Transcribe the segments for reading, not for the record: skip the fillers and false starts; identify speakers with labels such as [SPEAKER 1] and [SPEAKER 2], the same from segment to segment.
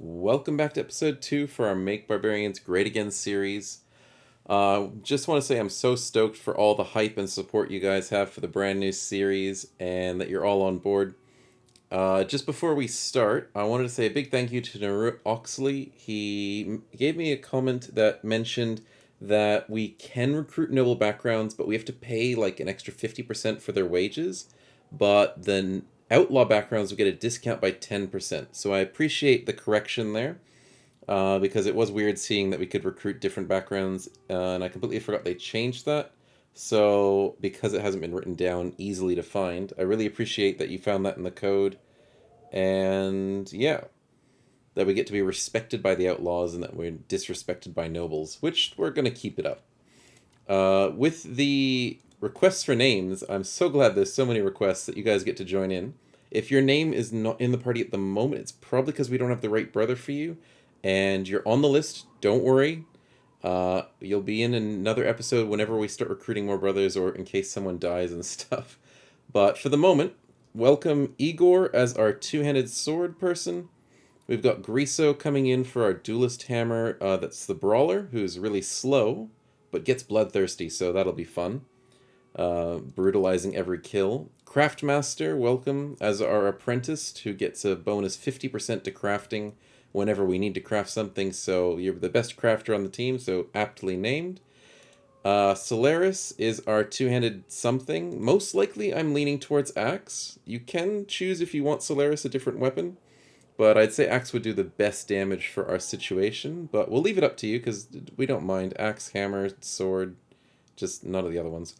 [SPEAKER 1] Welcome back to episode 2 for our Make Barbarians Great Again series. Just want to say I'm so stoked for all the hype and support you guys have for the brand new series and that you're all on board. Just before we start, I wanted to say a big thank you to Narut Oxley. He gave me a comment that mentioned that we can recruit noble backgrounds, but we have to pay like an extra 50% for their wages. But then outlaw backgrounds will get a discount by 10%. So I appreciate the correction there. Because it was weird seeing that we could recruit different backgrounds, and I completely forgot they changed that. So, because it hasn't been written down easily to find, I really appreciate that you found that in the code. And yeah, that we get to be respected by the outlaws and that we're disrespected by nobles, which we're going to keep it up. With the requests for names, I'm so glad there's so many requests that you guys get to join in. If your name is not in the party at the moment, it's probably because we don't have the right brother for you, and you're on the list. Don't worry. You'll be in another episode whenever we start recruiting more brothers or in case someone dies and stuff. But for the moment, welcome Igor as our two-handed sword person. We've got Griso coming in for our duelist hammer. That's the brawler, who's really slow, but gets bloodthirsty, so that'll be fun. Brutalizing every kill. Craftmaster, welcome as our apprentice, who gets a bonus 50% to crafting whenever we need to craft something, so you're the best crafter on the team, so aptly named. Solaris is our two-handed something. Most likely I'm leaning towards Axe. You can choose if you want Solaris a different weapon, but I'd say Axe would do the best damage for our situation, but we'll leave it up to you because we don't mind. Axe, hammer, sword, just none of the other ones.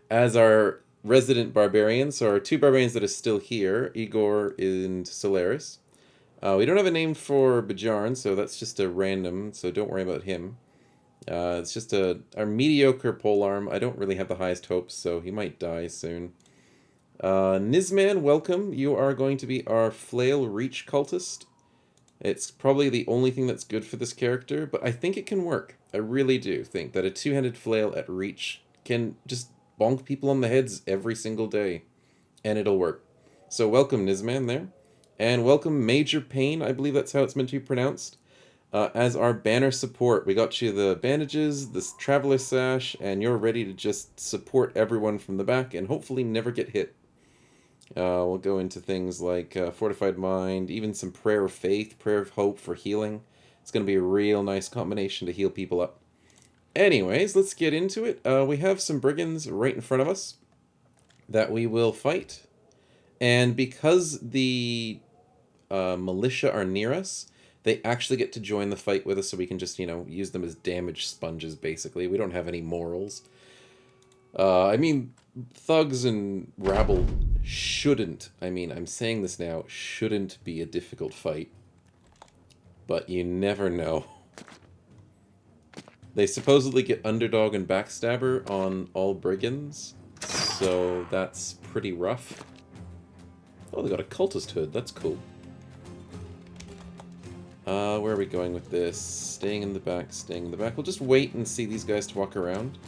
[SPEAKER 1] As our resident barbarians, so our two barbarians that are still here, Igor and Solaris. We don't have a name for Bajarn, so that's just a random, so don't worry about him. It's just our mediocre polearm. I don't really have the highest hopes, so he might die soon. Nizman, welcome. You are going to be our flail reach cultist. It's probably the only thing that's good for this character, but I think it can work. I really do think that a two-handed flail at reach can just bonk people on the heads every single day, and it'll work. So welcome, Nizman, there. And welcome Major Pain, I believe that's how it's meant to be pronounced, as our banner support. We got you the bandages, this traveler sash, and you're ready to just support everyone from the back and hopefully never get hit. We'll go into things like Fortified Mind, even some Prayer of Faith, Prayer of Hope for healing. It's going to be a real nice combination to heal people up. Anyways, let's get into it. We have some brigands right in front of us that we will fight. And because the militia are near us, they actually get to join the fight with us, so we can just, use them as damage sponges, basically. We don't have any morals. Thugs and rabble shouldn't, I'm saying this now, shouldn't be a difficult fight. But you never know. They supposedly get underdog and backstabber on all brigands, so that's pretty rough. Oh, they got a cultist hood. That's cool. Where are we going with this? Staying in the back, staying in the back. We'll just wait and see these guys to walk around.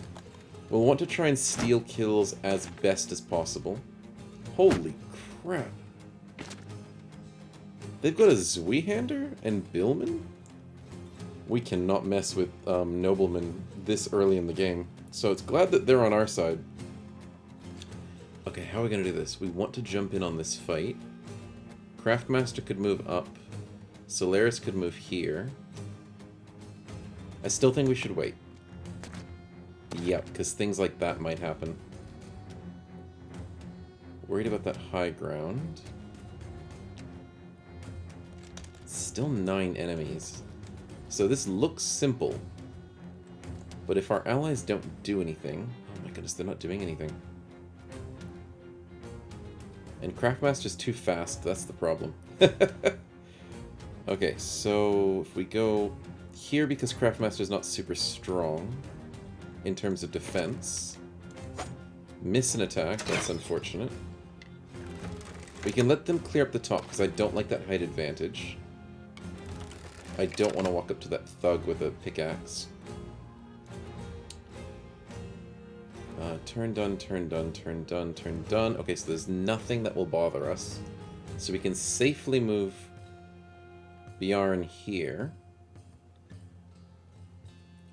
[SPEAKER 1] We'll want to try and steal kills as best as possible. Holy crap. They've got a Zweihander and Billman? We cannot mess with noblemen this early in the game. So it's glad that they're on our side. Okay, how are we going to do this? We want to jump in on this fight. Craftmaster could move up. Solaris could move here. I still think we should wait. Yep, because things like that might happen. Worried about that high ground. Still 9 enemies. So this looks simple. But if our allies don't do anything... Oh my goodness, they're not doing anything. And Craftmaster's too fast, that's the problem. Okay, so if we go here, because Craftmaster's not super strong in terms of defense. Miss an attack, that's unfortunate. We can let them clear up the top, because I don't like that height advantage. I don't want to walk up to that thug with a pickaxe. Turn done, turn done, turn done, turn done. Okay, so there's nothing that will bother us. So we can safely move Bjarn here.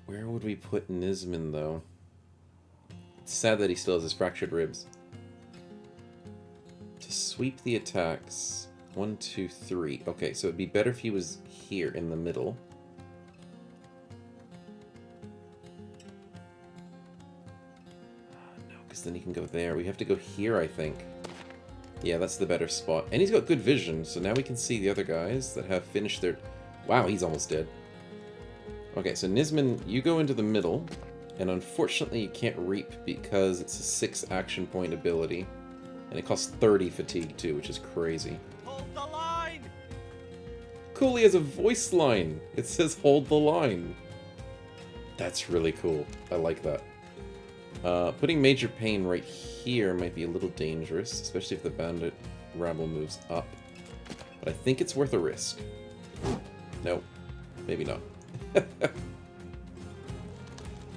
[SPEAKER 1] Where would we put Nisman, though? It's sad that he still has his fractured ribs. To sweep the attacks. 1, 2, 3. Okay, so it'd be better if he was here in the middle. No, because then he can go there. We have to go here, I think. Yeah, that's the better spot. And he's got good vision, so now we can see the other guys that have finished their... Wow, he's almost dead. Okay, so Nisman, you go into the middle, and unfortunately you can't reap because it's a 6 action point ability. And it costs 30 fatigue too, which is crazy.
[SPEAKER 2] Hold the line!
[SPEAKER 1] Cool, he has a voice line! It says hold the line. That's really cool. I like that. Putting Major Pain right here might be a little dangerous, especially if the bandit rabble moves up. But I think it's worth a risk. No, maybe not.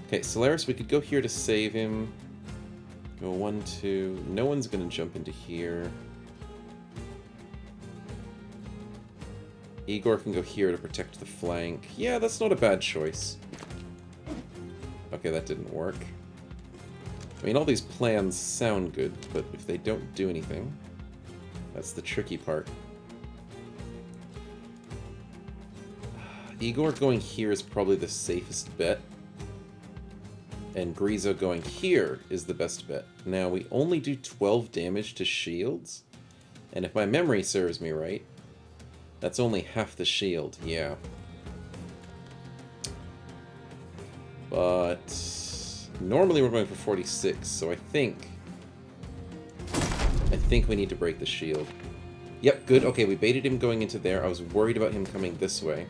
[SPEAKER 1] Okay, Solaris, we could go here to save him. Go 1, 2. No one's gonna jump into here. Igor can go here to protect the flank. Yeah, that's not a bad choice. Okay, that didn't work. I mean, all these plans sound good, but if they don't do anything, that's the tricky part. Igor going here is probably the safest bet. And Grizo going here is the best bet. Now, we only do 12 damage to shields. And if my memory serves me right, that's only half the shield, yeah. But normally we're going for 46, so I think we need to break the shield. Yep, good. Okay, we baited him going into there. I was worried about him coming this way.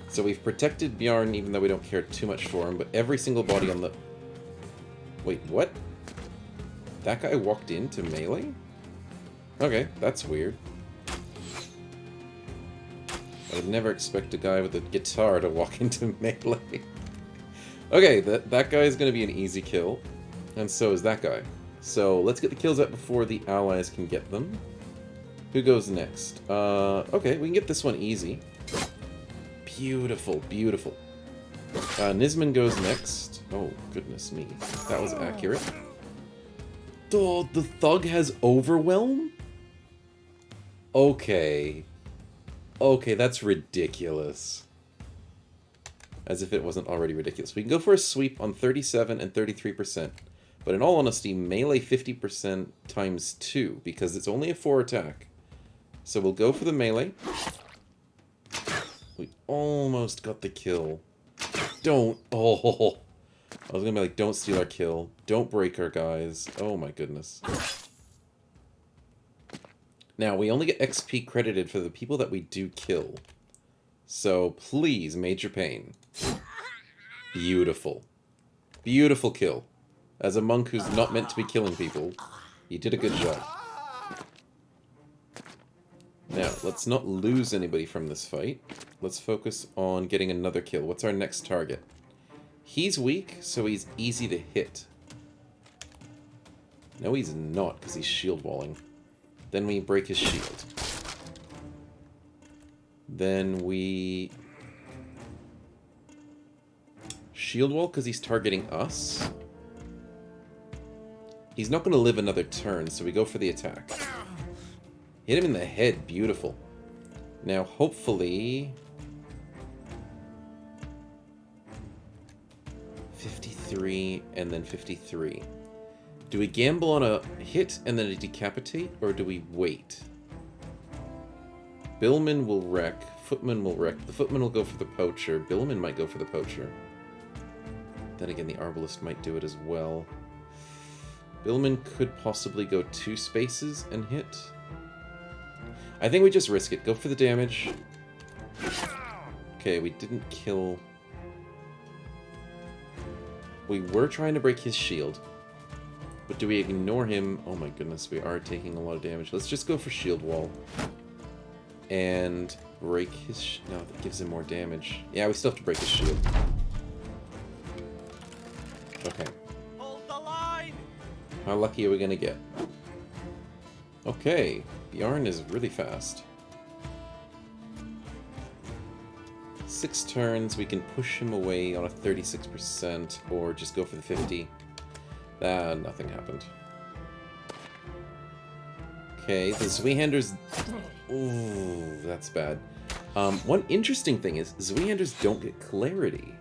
[SPEAKER 1] So we've protected Bjarn, even though we don't care too much for him, but every single body on the... Wait, what? That guy walked into melee? Okay, that's weird. I would never expect a guy with a guitar to walk into melee. Okay, that guy is going to be an easy kill, and so is that guy. So let's get the kills out before the allies can get them. Who goes next? Okay, we can get this one easy. Beautiful, beautiful. Nisman goes next. Oh, goodness me. That was accurate. Oh, the thug has overwhelm? Okay. Okay, that's ridiculous. As if it wasn't already ridiculous. We can go for a sweep on 37 and 33%. But in all honesty, melee 50% times 2, because it's only a 4 attack. So we'll go for the melee. We almost got the kill. Don't. Oh. I was gonna be like, don't steal our kill. Don't break our guys. Oh my goodness. Now, we only get XP credited for the people that we do kill. So, please, Major Pain. Beautiful. Beautiful kill. As a monk who's not meant to be killing people, you did a good job. Now, let's not lose anybody from this fight. Let's focus on getting another kill. What's our next target? He's weak, so he's easy to hit. No, he's not, because he's shield walling. Then we break his shield. Then we... shield wall, because he's targeting us. He's not going to live another turn, so we go for the attack. Hit him in the head. Beautiful. Now, hopefully... 53 and then 53. Do we gamble on a hit and then a decapitate, or do we wait? Billman will wreck. Footman will wreck. The Footman will go for the poacher. Billman might go for the poacher. Then again, the Arbalist might do it as well. Billman could possibly go 2 spaces and hit. I think we just risk it. Go for the damage. Okay, we didn't kill... We were trying to break his shield. But do we ignore him? Oh my goodness, we are taking a lot of damage. Let's just go for shield wall. And break his... No, that gives him more damage. Yeah, we still have to break his shield. Okay.
[SPEAKER 2] Hold the line!
[SPEAKER 1] How lucky are we gonna get? Okay. Bjarn is really fast. 6 turns, we can push him away on a 36%, or just go for the 50. Ah, nothing happened. Okay, the Zweihanders... Ooh, that's bad. One interesting thing is, Zweihanders don't get clarity.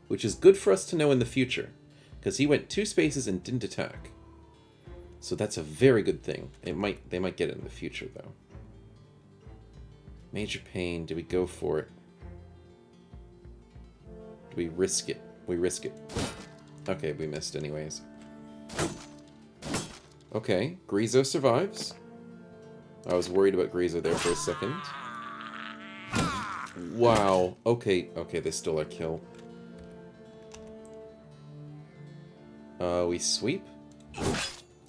[SPEAKER 1] Which is good for us to know in the future. Because he went 2 spaces and didn't attack. So that's a very good thing. They might get it in the future, though. Major pain. Do we go for it? Do we risk it? We risk it. Okay, we missed anyways. Okay, Grizo survives. I was worried about Grizo there for a second. Wow. Okay, they stole our kill. We sweep.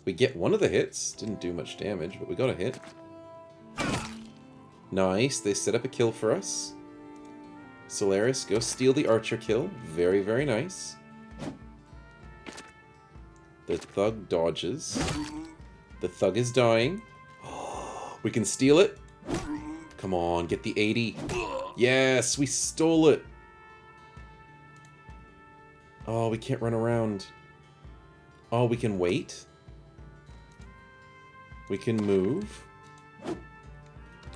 [SPEAKER 1] We get one of the hits. Didn't do much damage, but we got a hit. Nice. They set up a kill for us. Solaris, go steal the archer kill. Very, very nice. The thug dodges. The thug is dying. We can steal it. Come on, get the 80. Yes, we stole it. Oh, we can't run around. Oh, we can wait. We can move.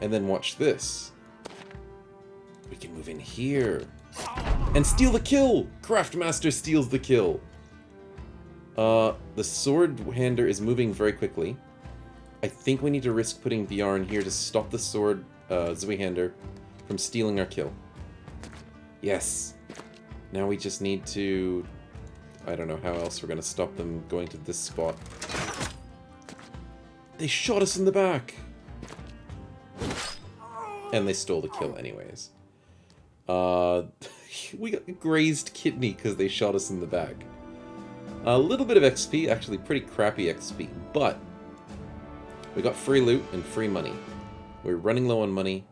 [SPEAKER 1] And then watch this. We can move in here. And steal the kill! Craftmaster steals the kill. The sword hander is moving very quickly. I think we need to risk putting Bjarn here to stop the sword Zweihander from stealing our kill. Yes. Now we just need to... I don't know how else we're going to stop them going to this spot. They shot us in the back! And they stole the kill anyways. We got grazed kidney because they shot us in the back. A little bit of XP, actually pretty crappy XP, but we got free loot and free money. We're running low on money.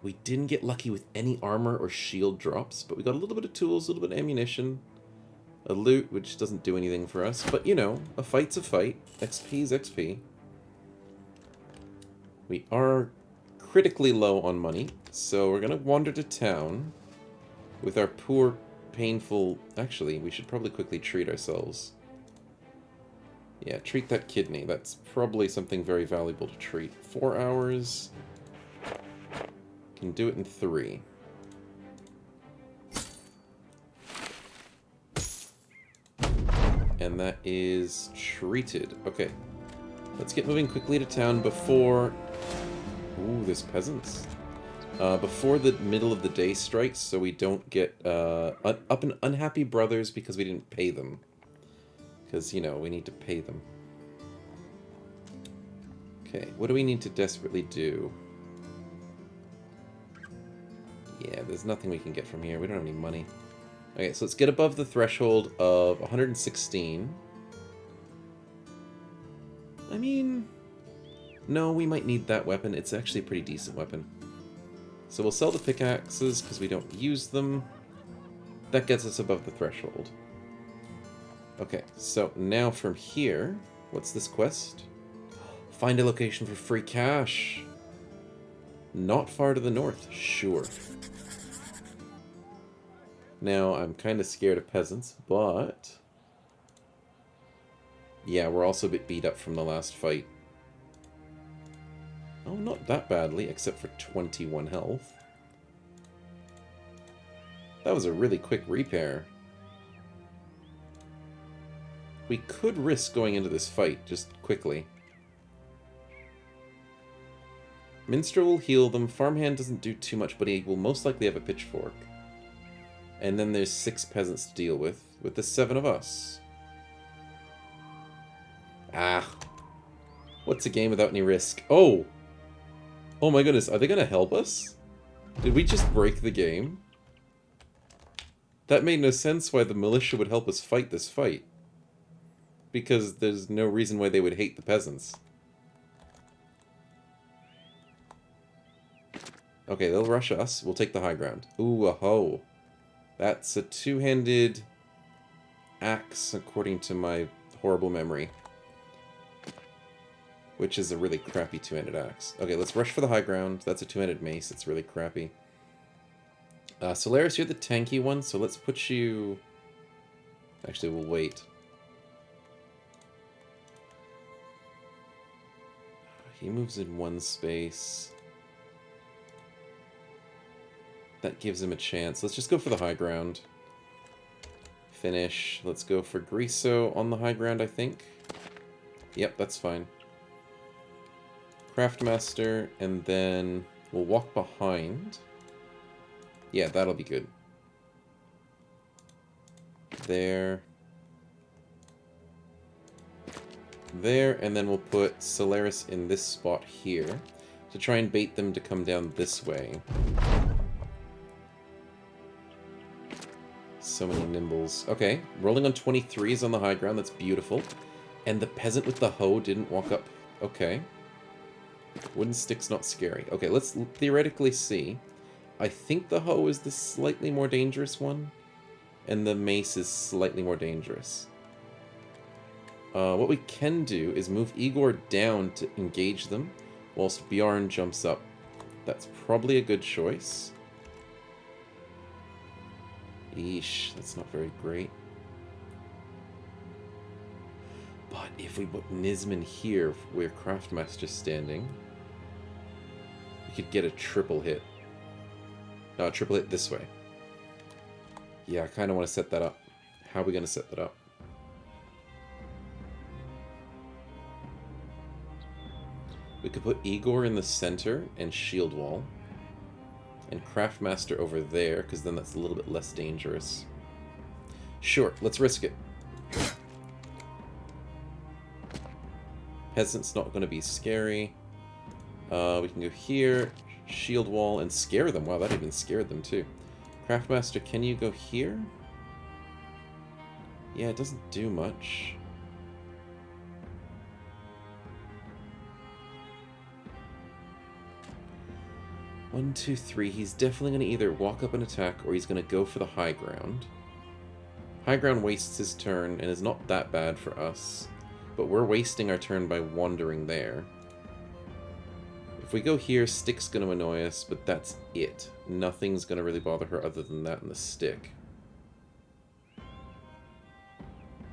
[SPEAKER 1] We didn't get lucky with any armor or shield drops, but we got a little bit of tools, a little bit of ammunition, a loot, which doesn't do anything for us, but you know, a fight's a fight. XP's XP. We are critically low on money, so we're gonna wander to town with our poor, painful... Actually, we should probably quickly treat ourselves. Yeah, treat that kidney. That's probably something very valuable to treat. 4 hours. Can do it in 3. And that is treated. Okay. Let's get moving quickly to town before... Ooh, there's peasants. Before the middle of the day strikes, so we don't get up and unhappy brothers because we didn't pay them. Because, you know, we need to pay them. Okay, what do we need to desperately do? Yeah, there's nothing we can get from here. We don't have any money. Okay, so let's get above the threshold of 116. I mean... No, we might need that weapon. It's actually a pretty decent weapon. So we'll sell the pickaxes because we don't use them. That gets us above the threshold. Okay, so now from here, what's this quest? Find a location for free cash. Not far to the north, sure. Now, I'm kind of scared of peasants, but... Yeah, we're also a bit beat up from the last fight. Oh, not that badly, except for 21 health. That was a really quick repair. We could risk going into this fight, just quickly. Minstrel will heal them. Farmhand doesn't do too much, but he will most likely have a pitchfork. And then there's 6 peasants to deal with the 7 of us. Ah. What's a game without any risk? Oh! Oh my goodness, are they gonna help us? Did we just break the game? That made no sense why the militia would help us fight this fight. Because there's no reason why they would hate the peasants. Okay, they'll rush us. We'll take the high ground. Ooh, a hoe. That's a 2-handed axe, according to my horrible memory. Which is a really crappy 2-handed axe. Okay, let's rush for the high ground. That's a 2-handed mace. It's really crappy. Solaris, you're the tanky one, so let's put you... Actually, we'll wait. He moves in one space. That gives him a chance. Let's just go for the high ground. Finish. Let's go for Griso on the high ground, I think. Yep, that's fine. Craftmaster, and then we'll walk behind. Yeah, that'll be good. There. There, and then we'll put Solaris in this spot here to try and bait them to come down this way. So many nimbles. Okay, rolling on 23s on the high ground, that's beautiful. And the peasant with the hoe didn't walk up. Okay. Wooden stick's not scary. Okay, let's theoretically see. I think the hoe is the slightly more dangerous one, and the mace is slightly more dangerous. What we can do is move Igor down to engage them, whilst Bjarn jumps up. That's probably a good choice. Eesh, that's not very great. But if we put Nisman here, where Craftmaster's standing, we could get a triple hit. No, triple hit this way. Yeah, I kind of want to set that up. How are we going to set that up? We could put Igor in the center and shield wall. And Craftmaster over there, because then that's a little bit less dangerous. Sure, let's risk it. Peasant's not going to be scary. We can go here, shield wall, and scare them. Wow, that even scared them too. Craftmaster, can you go here? Yeah, it doesn't do much. One, two, three. He's definitely going to either walk up and attack, or he's going to go for the high ground. High ground wastes his turn, and is not that bad for us. But we're wasting our turn by wandering there. If we go here, stick's going to annoy us, but that's it. Nothing's going to really bother her other than that and the stick.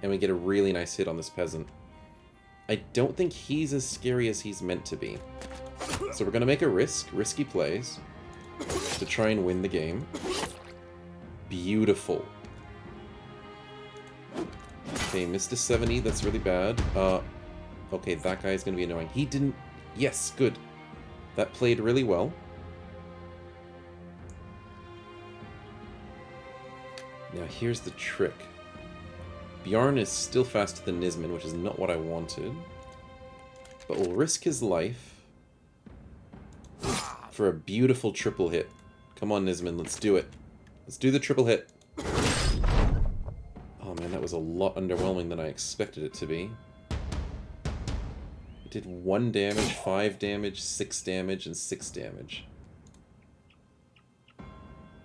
[SPEAKER 1] And we get a really nice hit on this peasant. I don't think he's as scary as he's meant to be. So we're going to make a risky plays, to try and win the game. Beautiful. Okay, missed a 70, that's really bad. Okay, that guy's going to be annoying. He didn't... Yes, good. That played really well. Now here's the trick. Bjarn is still faster than Nisman, which is not what I wanted. But we'll risk his life for a beautiful triple hit. Come on, Nisman, let's do it. Let's do the triple hit. Oh man, that was a lot underwhelming than I expected it to be. It did 1 damage, 5 damage, 6 damage, and 6 damage.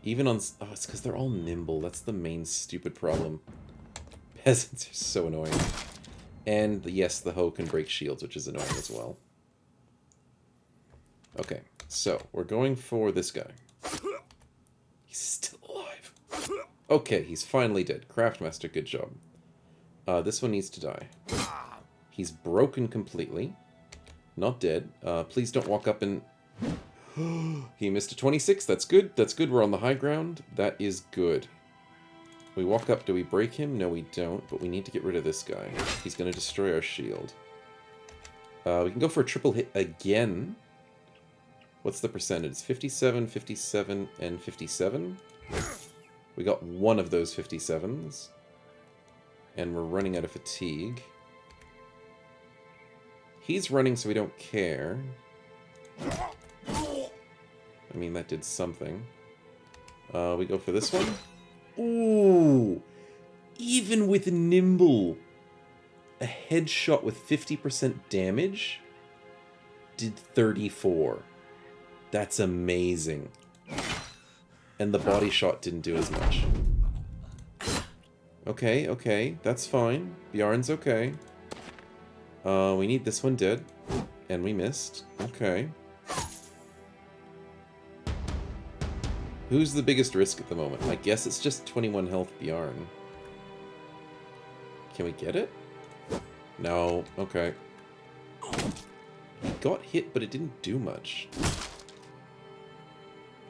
[SPEAKER 1] Even on... Oh, it's because they're all nimble. That's the main stupid problem. Peasants are so annoying. And yes, the hoe can break shields, which is annoying as well. Okay, so we're going for this guy. He's still alive. Okay, he's finally dead. Craftmaster, good job. This one needs to die. He's broken completely. Not dead. Please don't walk up and... He missed a 26. That's good. That's good. We're on the high ground. That is good. We walk up. Do we break him? No, we don't. But we need to get rid of this guy. He's going to destroy our shield. We can go for a triple hit again. What's the percentage? 57, 57, and 57. We got one of those 57s. And we're running out of fatigue. He's running, so we don't care. I mean, that did something. We go for this one. Ooh! Even with Nimble, a headshot with 50% damage did 34. That's amazing. And the body shot didn't do as much. Okay, okay, that's fine. Bjarn's okay. We need this one dead. And we missed. Okay. Who's the biggest risk at the moment? I guess it's just 21 health Bjarn. Can we get it? No. Okay. He got hit, but it didn't do much.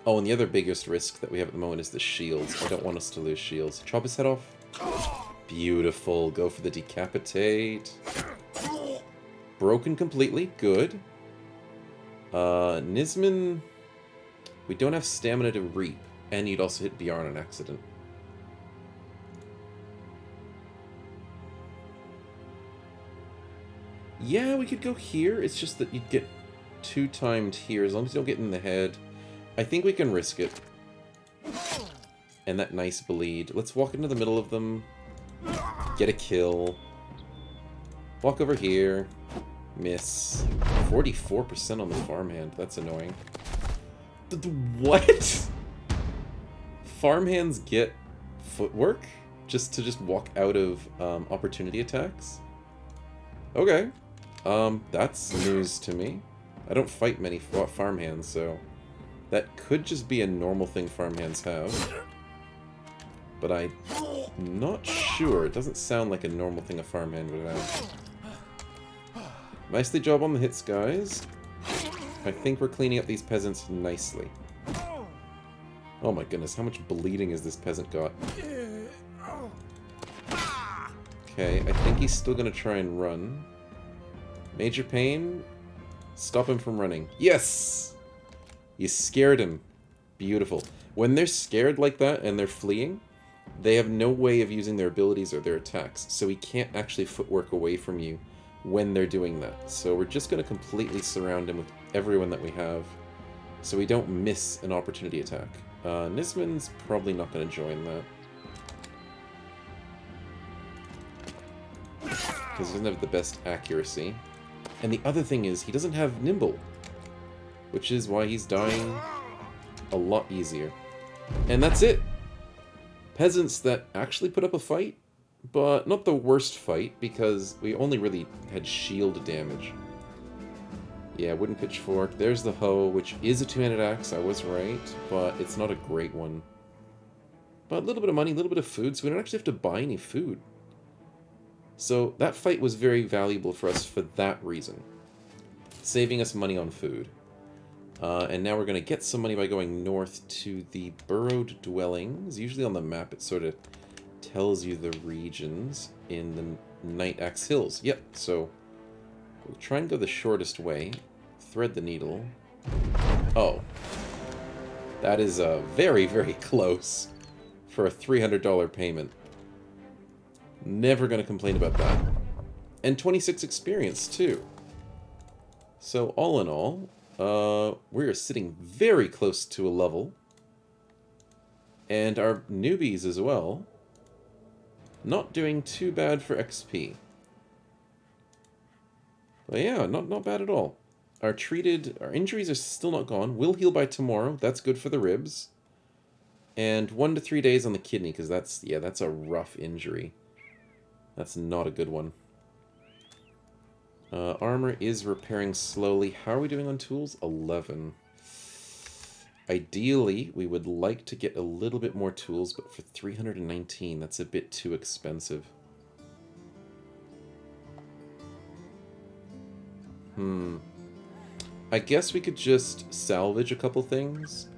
[SPEAKER 1] Oh, and the other biggest risk that we have at the moment is the shields. I don't want us to lose shields. Chop his head off. Beautiful. Go for the decapitate. Broken completely. Good. Nisman... We don't have stamina to reap. And you'd also hit Bjarn on accident. Yeah, we could go here. It's just that you'd get 2-timed here. As long as you don't get in the head. I think we can risk it. And that nice bleed. Let's walk into the middle of them. Get a kill. Walk over here. Miss. 44% on the farmhand. That's annoying. What? Farmhands get footwork? Just to walk out of opportunity attacks? Okay. That's news to me. I don't fight many farmhands, so... That could just be a normal thing farmhands have. But I'm not sure. It doesn't sound like a normal thing a farmhand would have. Nicely job on the hits, guys. I think we're cleaning up these peasants nicely. Oh my goodness, how much bleeding has this peasant got? Okay, I think he's still gonna try and run. Major pain. Stop him from running. Yes! You scared him. Beautiful. When they're scared like that and they're fleeing, they have no way of using their abilities or their attacks, so he can't actually footwork away from you when they're doing that. So we're just going to completely surround him with everyone that we have, so we don't miss an opportunity attack. Nisman's probably not going to join that. Because he doesn't have the best accuracy. And the other thing is, he doesn't have Nimble. Which is why he's dying a lot easier. And that's it. Peasants that actually put up a fight, but not the worst fight, because we only really had shield damage. Yeah, wooden pitchfork. There's the hoe, which is a two-handed axe, I was right, but it's not a great one. But a little bit of money, a little bit of food, so we don't actually have to buy any food. So that fight was very valuable for us for that reason. Saving us money on food. And now we're going to get some money by going north to the burrowed dwellings. Usually on the map it sort of tells you the regions in the Night Axe Hills. Yep, so we'll try and go the shortest way. Thread the needle. Oh. That is very, very close for a $300 payment. Never going to complain about that. And 26 experience, too. So, all in all, we are sitting very close to a level. And our newbies as well. Not doing too bad for XP. But yeah, not bad at all. Our injuries are still not gone. We'll heal by tomorrow. That's good for the ribs. And 1 to 3 days on the kidney, because that's a rough injury. That's not a good one. Armor is repairing slowly. How are we doing on tools? 11. Ideally, we would like to get a little bit more tools, but for 319, that's a bit too expensive. I guess we could just salvage a couple things.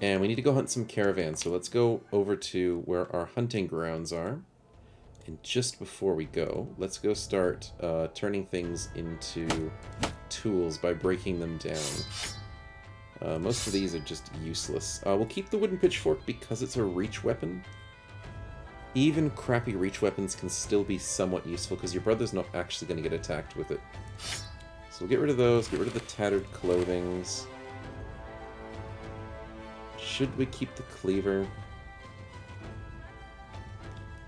[SPEAKER 1] And we need to go hunt some caravans, so let's go over to where our hunting grounds are. And just before we go, let's go start turning things into tools by breaking them down. Most of these are just useless. We'll keep the wooden pitchfork because it's a reach weapon. Even crappy reach weapons can still be somewhat useful because your brother's not actually going to get attacked with it. So we'll get rid of those, get rid of the tattered clothings. Should we keep the cleaver?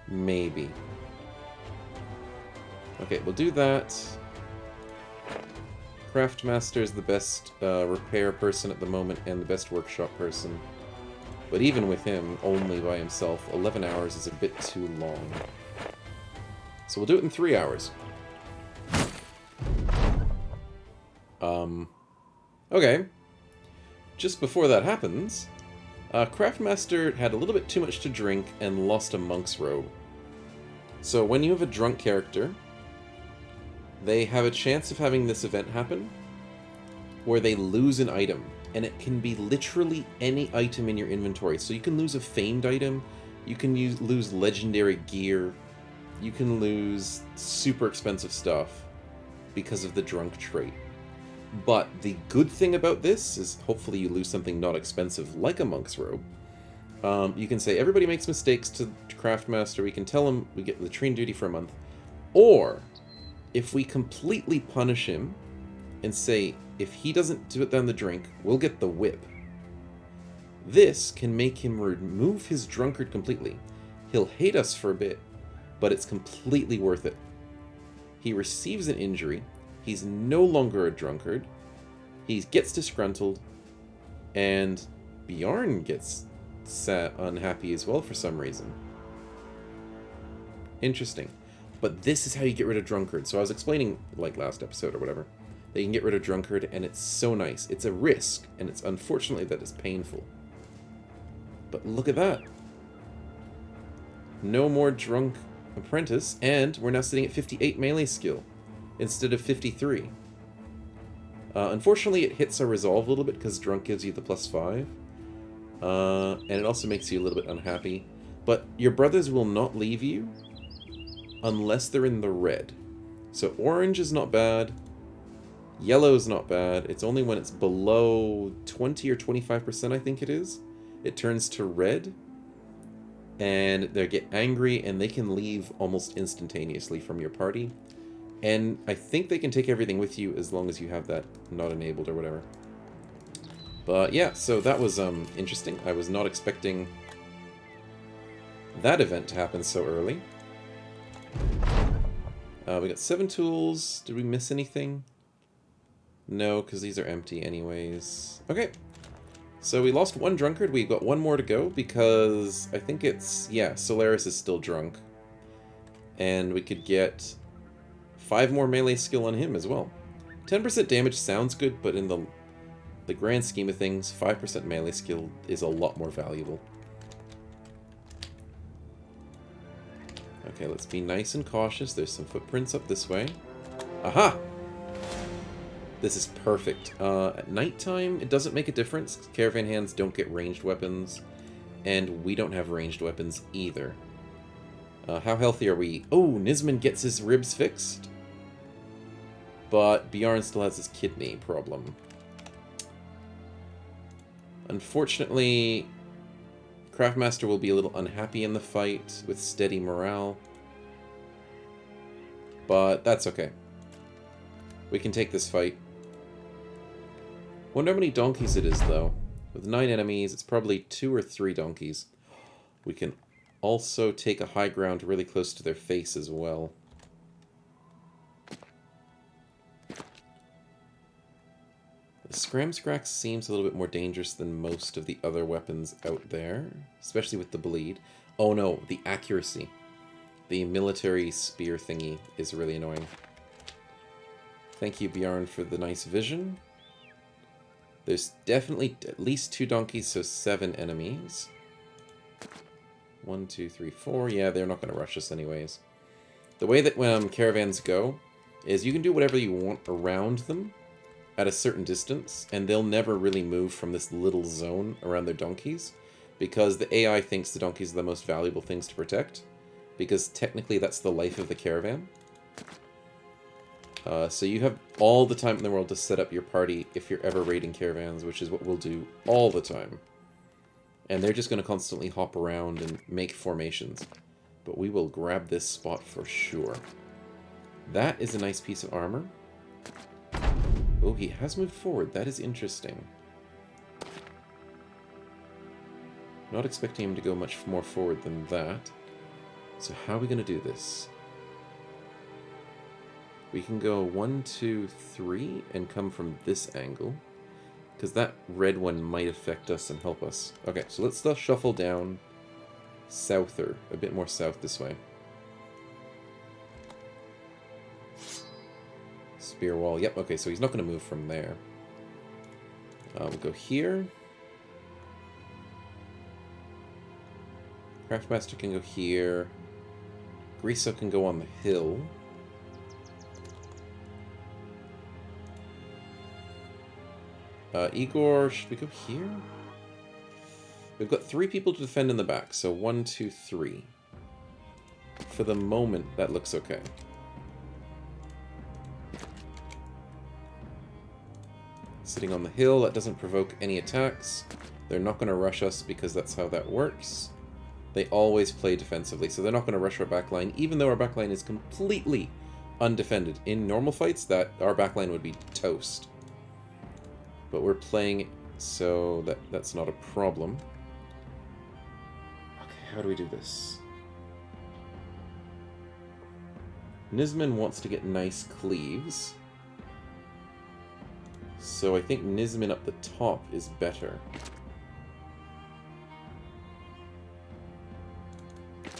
[SPEAKER 1] Maybe. Okay, we'll do that. Craftmaster is the best repair person at the moment and the best workshop person. But even with him, only by himself, 11 hours is a bit too long. So we'll do it in 3 hours. Okay. Just before that happens, Craftmaster had a little bit too much to drink and lost a monk's robe. So when you have a drunk character, they have a chance of having this event happen where they lose an item. And it can be literally any item in your inventory. So you can lose a famed item, you can lose legendary gear, you can lose super expensive stuff because of the drunk trait. But the good thing about this is hopefully you lose something not expensive like a monk's robe. You can say everybody makes mistakes to Craftmaster. We can tell him we get latrine duty for a month. Or if we completely punish him and say if he doesn't put down the drink, we'll get the whip. This can make him remove his drunkard completely. He'll hate us for a bit, but it's completely worth it. He receives an injury. He's no longer a drunkard. He gets disgruntled. And Bjorn gets unhappy as well for some reason. Interesting. But this is how you get rid of drunkard. So I was explaining, like last episode or whatever, that you can get rid of drunkard, and it's so nice. It's a risk, and it's unfortunately that it's painful. But look at that. No more drunk apprentice, and we're now sitting at 58 melee skill instead of 53. Unfortunately, it hits our resolve a little bit because drunk gives you the +5. And it also makes you a little bit unhappy. But your brothers will not leave you unless they're in the red. So orange is not bad. Yellow is not bad. It's only when it's below 20 or 25%, I think it is. It turns to red. And they get angry and they can leave almost instantaneously from your party. And I think they can take everything with you as long as you have that not enabled or whatever. But yeah, so that was interesting. I was not expecting that event to happen so early. We got 7 tools. Did we miss anything? No, because these are empty anyways. Okay. So we lost 1 drunkard. We've got 1 more to go because I think it's... yeah, Solaris is still drunk. And we could get 5 more melee skill on him as well. 10% damage sounds good, but in the grand scheme of things, 5% melee skill is a lot more valuable. Okay, let's be nice and cautious. There's some footprints up this way. Aha! This is perfect. At nighttime, it doesn't make a difference. Caravan hands don't get ranged weapons, and we don't have ranged weapons either. How healthy are we? Oh, Nisman gets his ribs fixed. But Bjorn still has his kidney problem. Unfortunately, Craftmaster will be a little unhappy in the fight with steady morale. But that's okay. We can take this fight. Wonder how many donkeys it is, though. With 9 enemies, it's probably 2 or 3 donkeys. We can also take a high ground really close to their face as well. The Scramscrax seems a little bit more dangerous than most of the other weapons out there, especially with the bleed. Oh no, the accuracy. The military spear thingy is really annoying. Thank you, Bjorn, for the nice vision. There's definitely at least 2 donkeys, so 7 enemies. 1, 2, 3, 4. Yeah, they're not going to rush us anyways. The way that caravans go is you can do whatever you want around them at a certain distance, and they'll never really move from this little zone around their donkeys, because the AI thinks the donkeys are the most valuable things to protect, because technically that's the life of the caravan. So you have all the time in the world to set up your party if you're ever raiding caravans, which is what we'll do all the time. And they're just going to constantly hop around and make formations. But we will grab this spot for sure. That is a nice piece of armor. Oh, he has moved forward. That is interesting. Not expecting him to go much more forward than that. So how are we going to do this? We can go 1, 2, 3 and come from this angle, because that red one might affect us and help us. Okay, so let's shuffle down souther, a bit more south this way. Spear wall. Yep, okay, so he's not going to move from there. We'll go here. Craftmaster can go here. Griso can go on the hill. Igor, should we go here? We've got 3 people to defend in the back, so 1, 2, 3. For the moment, that looks okay. Sitting on the hill, that doesn't provoke any attacks. They're not going to rush us because that's how that works. They always play defensively, so they're not going to rush our backline, even though our backline is completely undefended. In normal fights, our backline would be toast. But we're playing, so that's not a problem. Okay, how do we do this? Nisman wants to get nice cleaves. So I think Nisman up the top is better.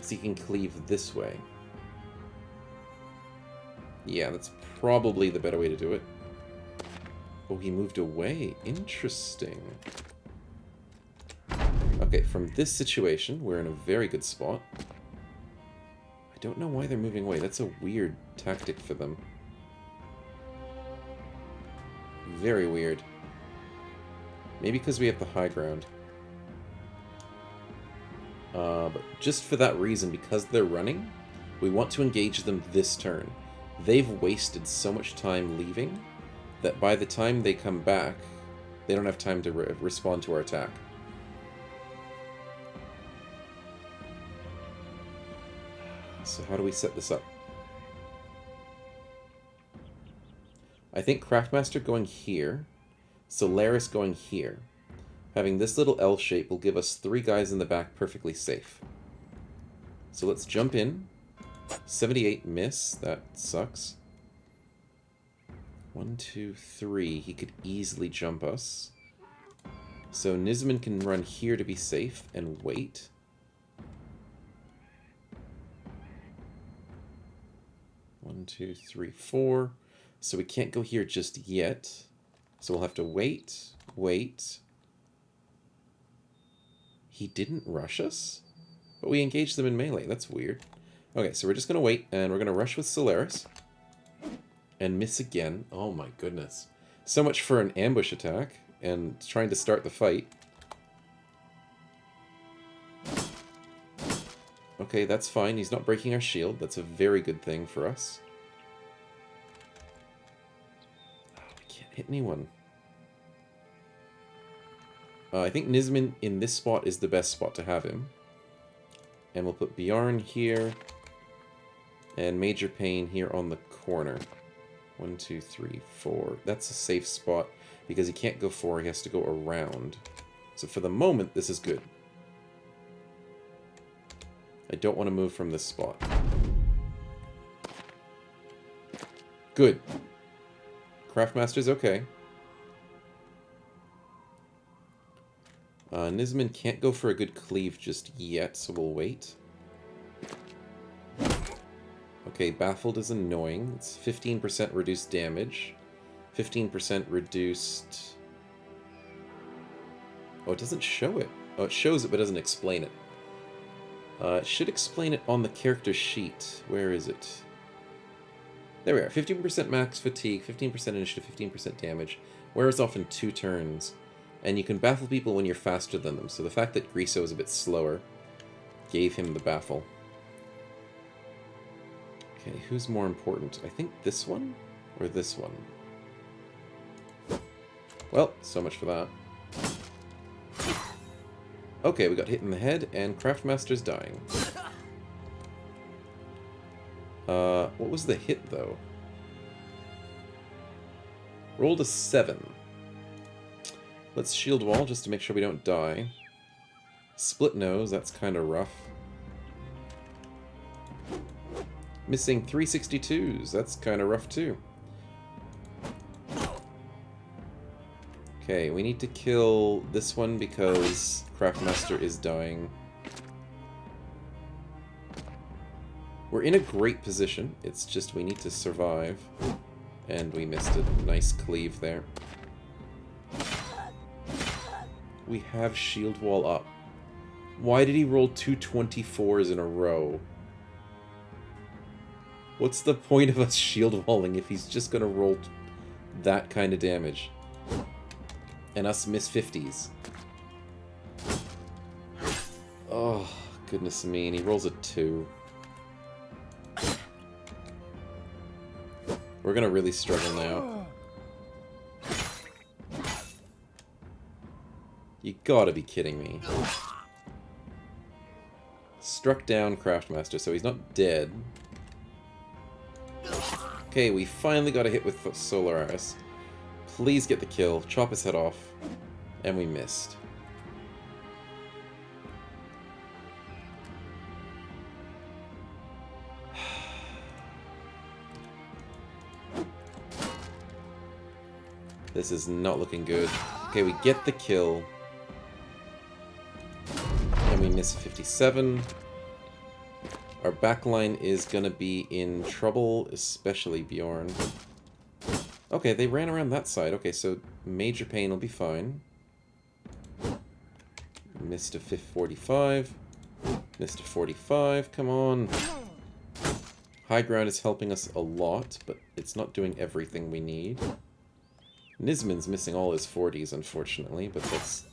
[SPEAKER 1] So he can cleave this way. Yeah, that's probably the better way to do it. Oh, he moved away. Interesting. Okay, from this situation, we're in a very good spot. I don't know why they're moving away. That's a weird tactic for them. Very weird. Maybe because we have the high ground. But just for that reason, because they're running, we want to engage them this turn. They've wasted so much time leaving that by the time they come back, they don't have time to respond to our attack. So how do we set this up? I think Craftmaster going here, Solaris going here. Having this little L shape will give us 3 guys in the back perfectly safe. So let's jump in. 78 miss, that sucks. 1, 2, 3, he could easily jump us. So Nisman can run here to be safe and wait. One, 2, 3, 4. So we can't go here just yet. So we'll have to wait. He didn't rush us? But we engaged them in melee. That's weird. Okay, so we're just going to wait, and we're going to rush with Solaris. And miss again. Oh my goodness. So much for an ambush attack, and trying to start the fight. Okay, that's fine. He's not breaking our shield. That's a very good thing for us. Oh, we can't hit anyone. I think Nisman in this spot is the best spot to have him. And we'll put Bjarn here. And Major Pain here on the corner. 1, 2, 3, 4. That's a safe spot. Because he can't go 4, he has to go around. So for the moment, this is good. I don't want to move from this spot. Good. Craftmaster's okay. Nisman can't go for a good cleave just yet, so we'll wait. Okay, Baffled is annoying. It's 15% reduced damage. 15% reduced... Oh, it doesn't show it. Oh, it shows it, but doesn't explain it. It should explain it on the character sheet. Where is it? There we are. 15% max fatigue, 15% initiative, 15% damage. Wears off in 2 turns. And you can baffle people when you're faster than them. So the fact that Griso is a bit slower gave him the baffle. Okay, who's more important? I think this one or this one? Well, so much for that. Okay, we got hit in the head, and Craftmaster's dying. What was the hit, though? Rolled a 7. Let's shield wall, just to make sure we don't die. Split nose, that's kind of rough. Missing 362s, that's kind of rough, too. Okay, we need to kill this one because Craftmaster is dying. We're in a great position. It's just we need to survive. And we missed a nice cleave there. We have shield wall up. Why did he roll two 24s in a row? What's the point of us shield walling if he's just gonna roll that kind of damage? And us miss 50s. Oh, goodness me, and he rolls a 2. We're gonna really struggle now. You gotta be kidding me. Struck down Craftmaster, so he's not dead. Okay, we finally got a hit with Solaris. Please get the kill, chop his head off. And we missed. This is not looking good. Okay, we get the kill. And we miss 57. Our backline is gonna be in trouble, especially Bjorn. Okay, they ran around that side. Okay, so Major Pain will be fine. Missed a 45. Missed a 45. Come on. High ground is helping us a lot, but it's not doing everything we need. Nisman's missing all his 40s, unfortunately, but that's...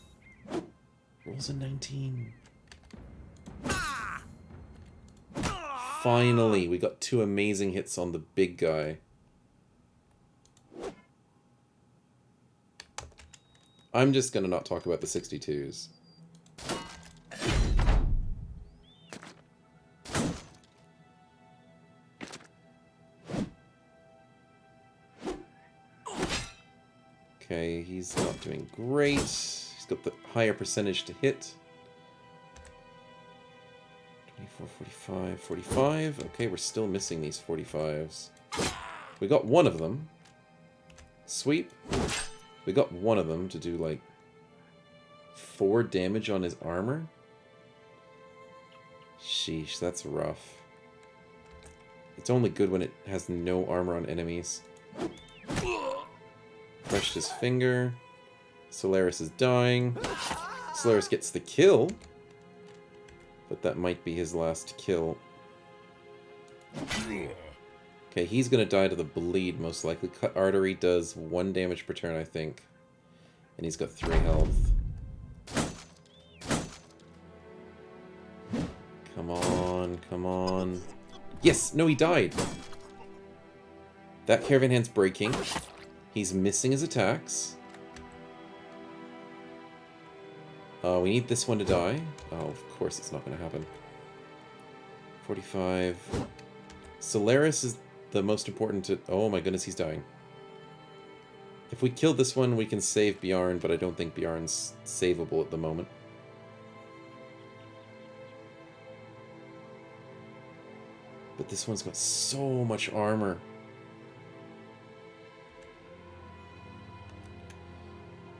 [SPEAKER 1] Rolls a 19. Finally, we got 2 amazing hits on the big guy. I'm just gonna not talk about the 62s. Okay, he's not doing great. He's got the higher percentage to hit. 24, 45, 45. Okay, we're still missing these 45s. We got one of them. Sweep. We got one of them to do, like, 4 damage on his armor. Sheesh, that's rough. It's only good when it has no armor on enemies. Crushed his finger. Solaris is dying. Solaris gets the kill. But that might be his last kill. Okay, he's gonna die to the bleed, most likely. Cut Artery does 1 damage per turn, I think. And he's got 3 health. Come on, come on. Yes! No, he died! That Caravan Hand's breaking. He's missing his attacks. We need this one to die. Oh, of course it's not going to happen. 45. Solaris is the most important to... Oh my goodness, he's dying. If we kill this one, we can save Bjorn, but I don't think Bjorn's savable at the moment. But this one's got so much armor.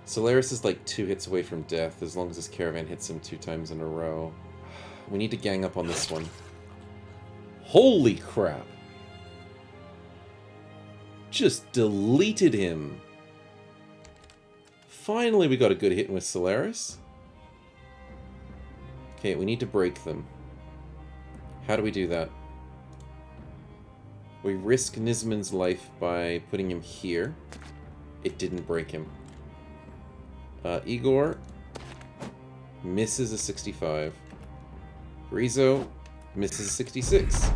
[SPEAKER 1] Solaris is like 2 hits away from death, as long as this Caravan hits him 2 times in a row. We need to gang up on this one. Holy crap! Just deleted him! Finally we got a good hit with Solaris. Okay, we need to break them. How do we do that? We risk Nisman's life by putting him here. It didn't break him. Igor misses a 65. Rizzo misses a 66.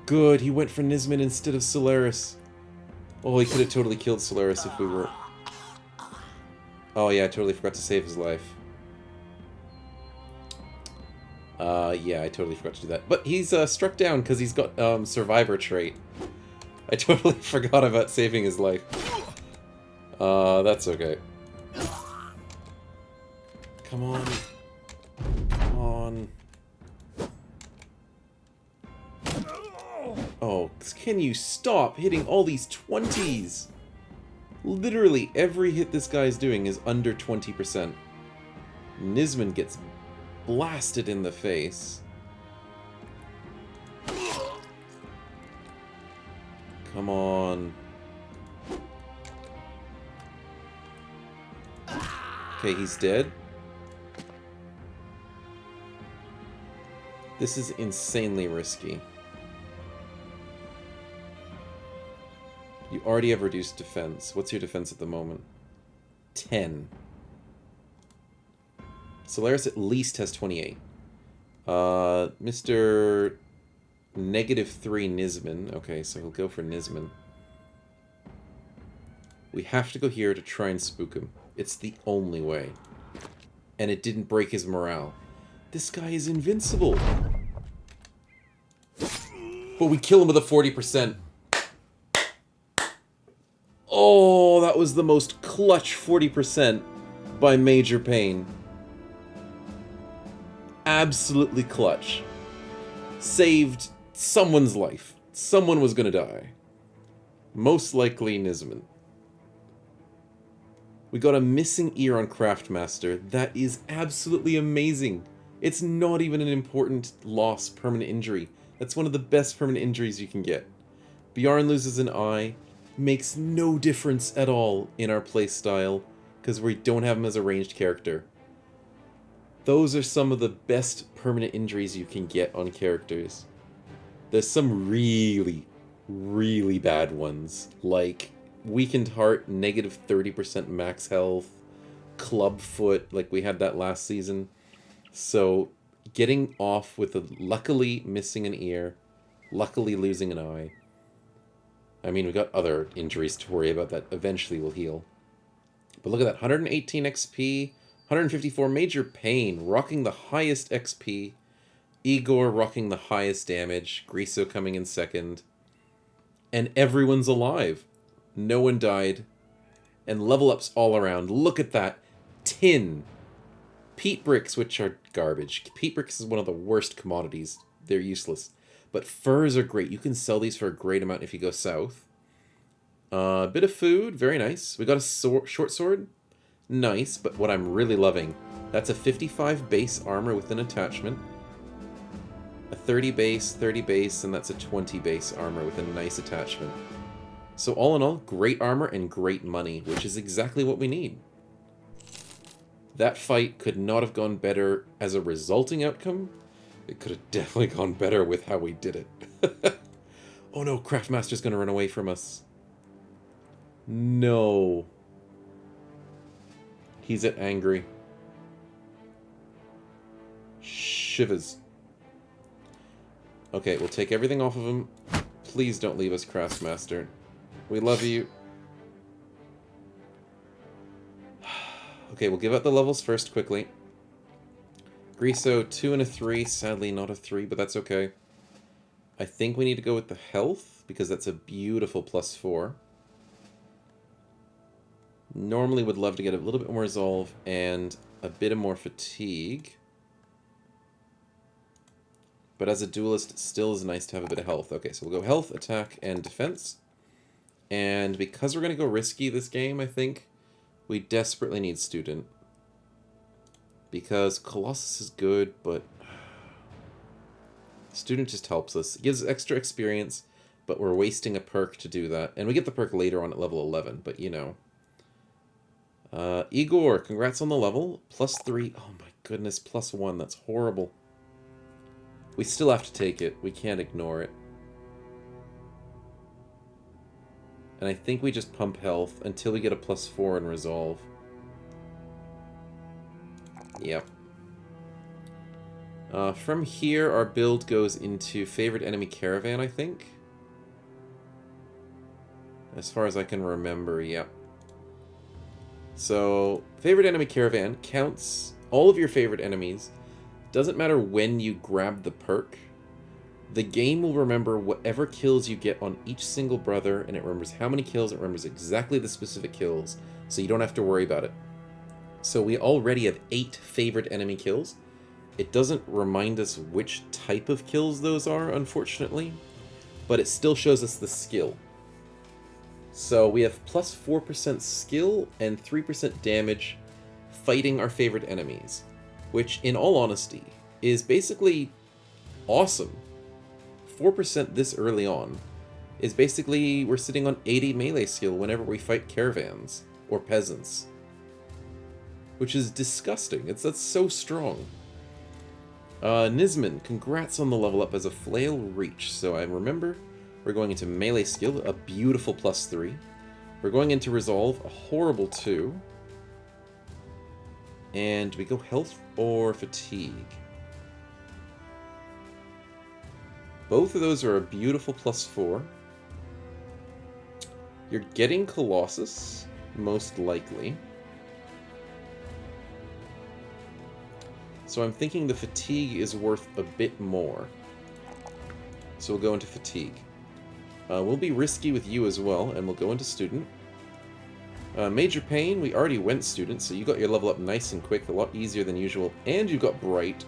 [SPEAKER 1] Good, he went for Nisman instead of Solaris. Oh, he could have totally killed Solaris if we were... Oh yeah, I totally forgot to save his life. Yeah, I totally forgot to do that. But he's struck down because he's got survivor trait. I totally forgot about saving his life. That's okay. Come on. Come on. Oh, can you stop hitting all these 20s? Literally every hit this guy's doing is under 20%. Nisman gets blasted in the face. Come on. Okay, he's dead. This is insanely risky. You already have reduced defense. What's your defense at the moment? 10. Solaris at least has 28. Mr. -3 Nisman. Okay, so he'll go for Nisman. We have to go here to try and spook him. It's the only way. And it didn't break his morale. This guy is invincible. But we kill him with a 40%. Oh, that was the most clutch 40% by Major Pain. Absolutely clutch. Saved someone's life. Someone was gonna die. Most likely Nisman. We got a missing ear on Craftmaster. That is absolutely amazing. It's not even an important loss, permanent injury. That's one of the best permanent injuries you can get. Bjarn loses an eye. Makes no difference at all in our playstyle, because we don't have him as a ranged character. Those are some of the best permanent injuries you can get on characters. There's some really, really bad ones, like Weakened Heart, -30% max health, Clubfoot, like we had that last season. So, getting off with a luckily missing an ear, luckily losing an eye. I mean, we got other injuries to worry about that eventually will heal. But look at that, 118 XP, 154 Major Pain, rocking the highest XP, Igor rocking the highest damage, Griso coming in second, and everyone's alive. No one died, and level ups all around. Look at that, tin, peat bricks, which are garbage. Peat bricks is one of the worst commodities. They're useless. But furs are great. You can sell these for a great amount if you go south. A bit of food. Very nice. We got a short sword. Nice, but what I'm really loving, that's a 55 base armor with an attachment. A 30 base, and that's a 20 base armor with a nice attachment. So all in all, great armor and great money, which is exactly what we need. That fight could not have gone better as a resulting outcome. It could have definitely gone better with how we did it. Oh no, Craftmaster's gonna run away from us. No. He's at angry. Shivers. Okay, we'll take everything off of him. Please don't leave us, Craftmaster. We love you. Okay, we'll give out the levels first quickly. Griso, 2 and a 3. Sadly, not a 3, but that's okay. I think we need to go with the health, because that's a beautiful +4. Normally would love to get a little bit more resolve and a bit of more fatigue. But as a duelist, it still is nice to have a bit of health. Okay, so we'll go health, attack, and defense. And because we're going to go risky this game, I think, we desperately need student. Because Colossus is good, but student just helps us. It gives extra experience, but we're wasting a perk to do that. And we get the perk later on at level 11, but you know. Igor, congrats on the level. +3. Oh my goodness, +1. That's horrible. We still have to take it. We can't ignore it. And I think we just pump health until we get a +4 in resolve. Yep. From here, our build goes into favorite enemy Caravan, I think. As far as I can remember, yep. So, favorite enemy Caravan counts all of your favorite enemies. Doesn't matter when you grab the perk. The game will remember whatever kills you get on each single brother, and it remembers how many kills, it remembers exactly the specific kills, so you don't have to worry about it. So we already have 8 favorite enemy kills. It doesn't remind us which type of kills those are, unfortunately, but it still shows us the skill. So we have +4% skill and 3% damage fighting our favorite enemies, which, in all honesty, is basically awesome. 4% this early on is basically we're sitting on 80 melee skill whenever we fight caravans or peasants. Which is disgusting. That's so strong. Nisman, congrats on the level up as a flail reach. So I remember we're going into melee skill, a beautiful +3. We're going into resolve, a horrible 2. And do we go health or fatigue? Both of those are a beautiful +4. You're getting Colossus, most likely. So I'm thinking the fatigue is worth a bit more. So we'll go into fatigue. We'll be risky with you as well, and we'll go into student. Major pain, we already went student, so you got your level up nice and quick, a lot easier than usual, and you got bright,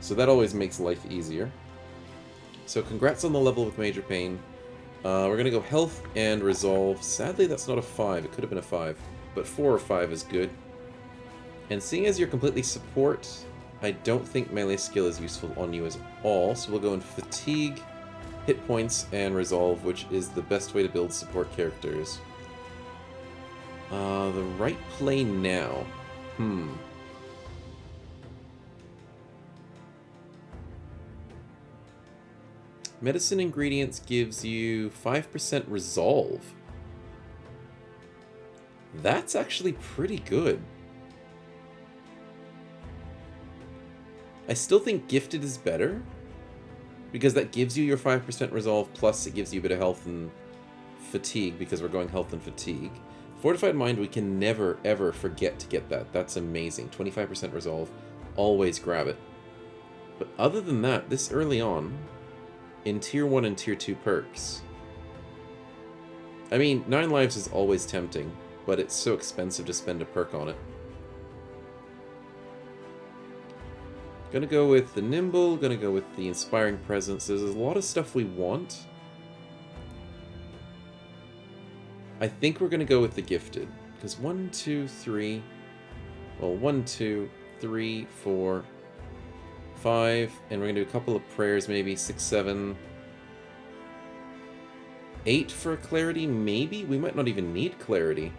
[SPEAKER 1] so that always makes life easier. So congrats on the level with major pain. We're going to go health and resolve. Sadly, that's not a 5. It could have been a 5, but 4 or 5 is good. And seeing as you're completely support, I don't think melee skill is useful on you at all, so we'll go in fatigue, hit points, and resolve, which is the best way to build support characters. The right play now. Medicine ingredients gives you 5% resolve. That's actually pretty good. I still think gifted is better, because that gives you your 5% resolve, plus it gives you a bit of health and fatigue, because we're going health and fatigue. Fortified Mind, we can never, ever forget to get that. That's amazing. 25% resolve. Always grab it. But other than that, this early on, in Tier 1 and Tier 2 perks, I mean, 9 lives is always tempting, but it's so expensive to spend a perk on it. Gonna go with the Nimble, gonna go with the Inspiring Presence. There's a lot of stuff we want. I think we're going to go with the Gifted, because 1, 2, 3, well, 1, 2, 3, 4, 5, and we're going to do a couple of prayers, maybe 6, 7, 8 for clarity, maybe? We might not even need clarity.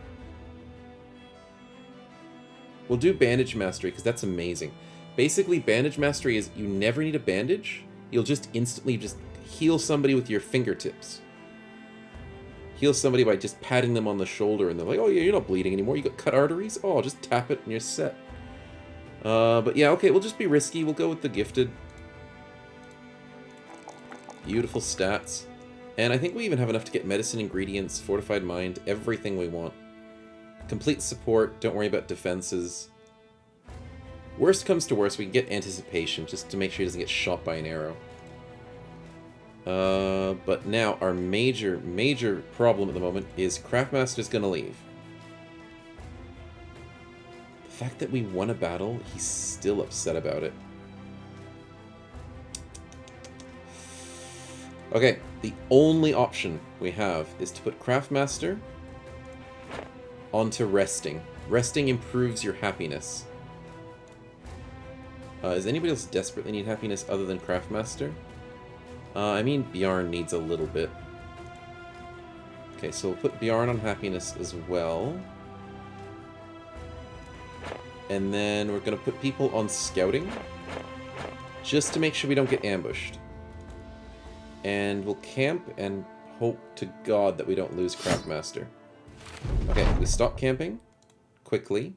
[SPEAKER 1] We'll do Bandage Mastery, because that's amazing. Basically, Bandage Mastery is you never need a bandage, you'll just instantly just heal somebody with your fingertips. Heal somebody by just patting them on the shoulder, and they're like, oh yeah, you're not bleeding anymore, you got cut arteries? Oh, just tap it and you're set. But yeah, okay, we'll just be risky, we'll go with the Gifted. Beautiful stats. And I think we even have enough to get medicine ingredients, fortified mind, everything we want. Complete support, don't worry about defenses. Worst comes to worst, we can get anticipation, just to make sure he doesn't get shot by an arrow. But now our major problem at the moment is Craftmaster's gonna leave. The fact that we won a battle, he's still upset about it. Okay, the only option we have is to put Craftmaster onto resting. Resting improves your happiness. Does anybody else desperately need happiness other than Craftmaster? I mean, Bjarn needs a little bit. Okay, so we'll put Bjarn on happiness as well. And then we're going to put people on scouting, just to make sure we don't get ambushed. And we'll camp and hope to God that we don't lose Craftmaster. Okay, we stop camping quickly.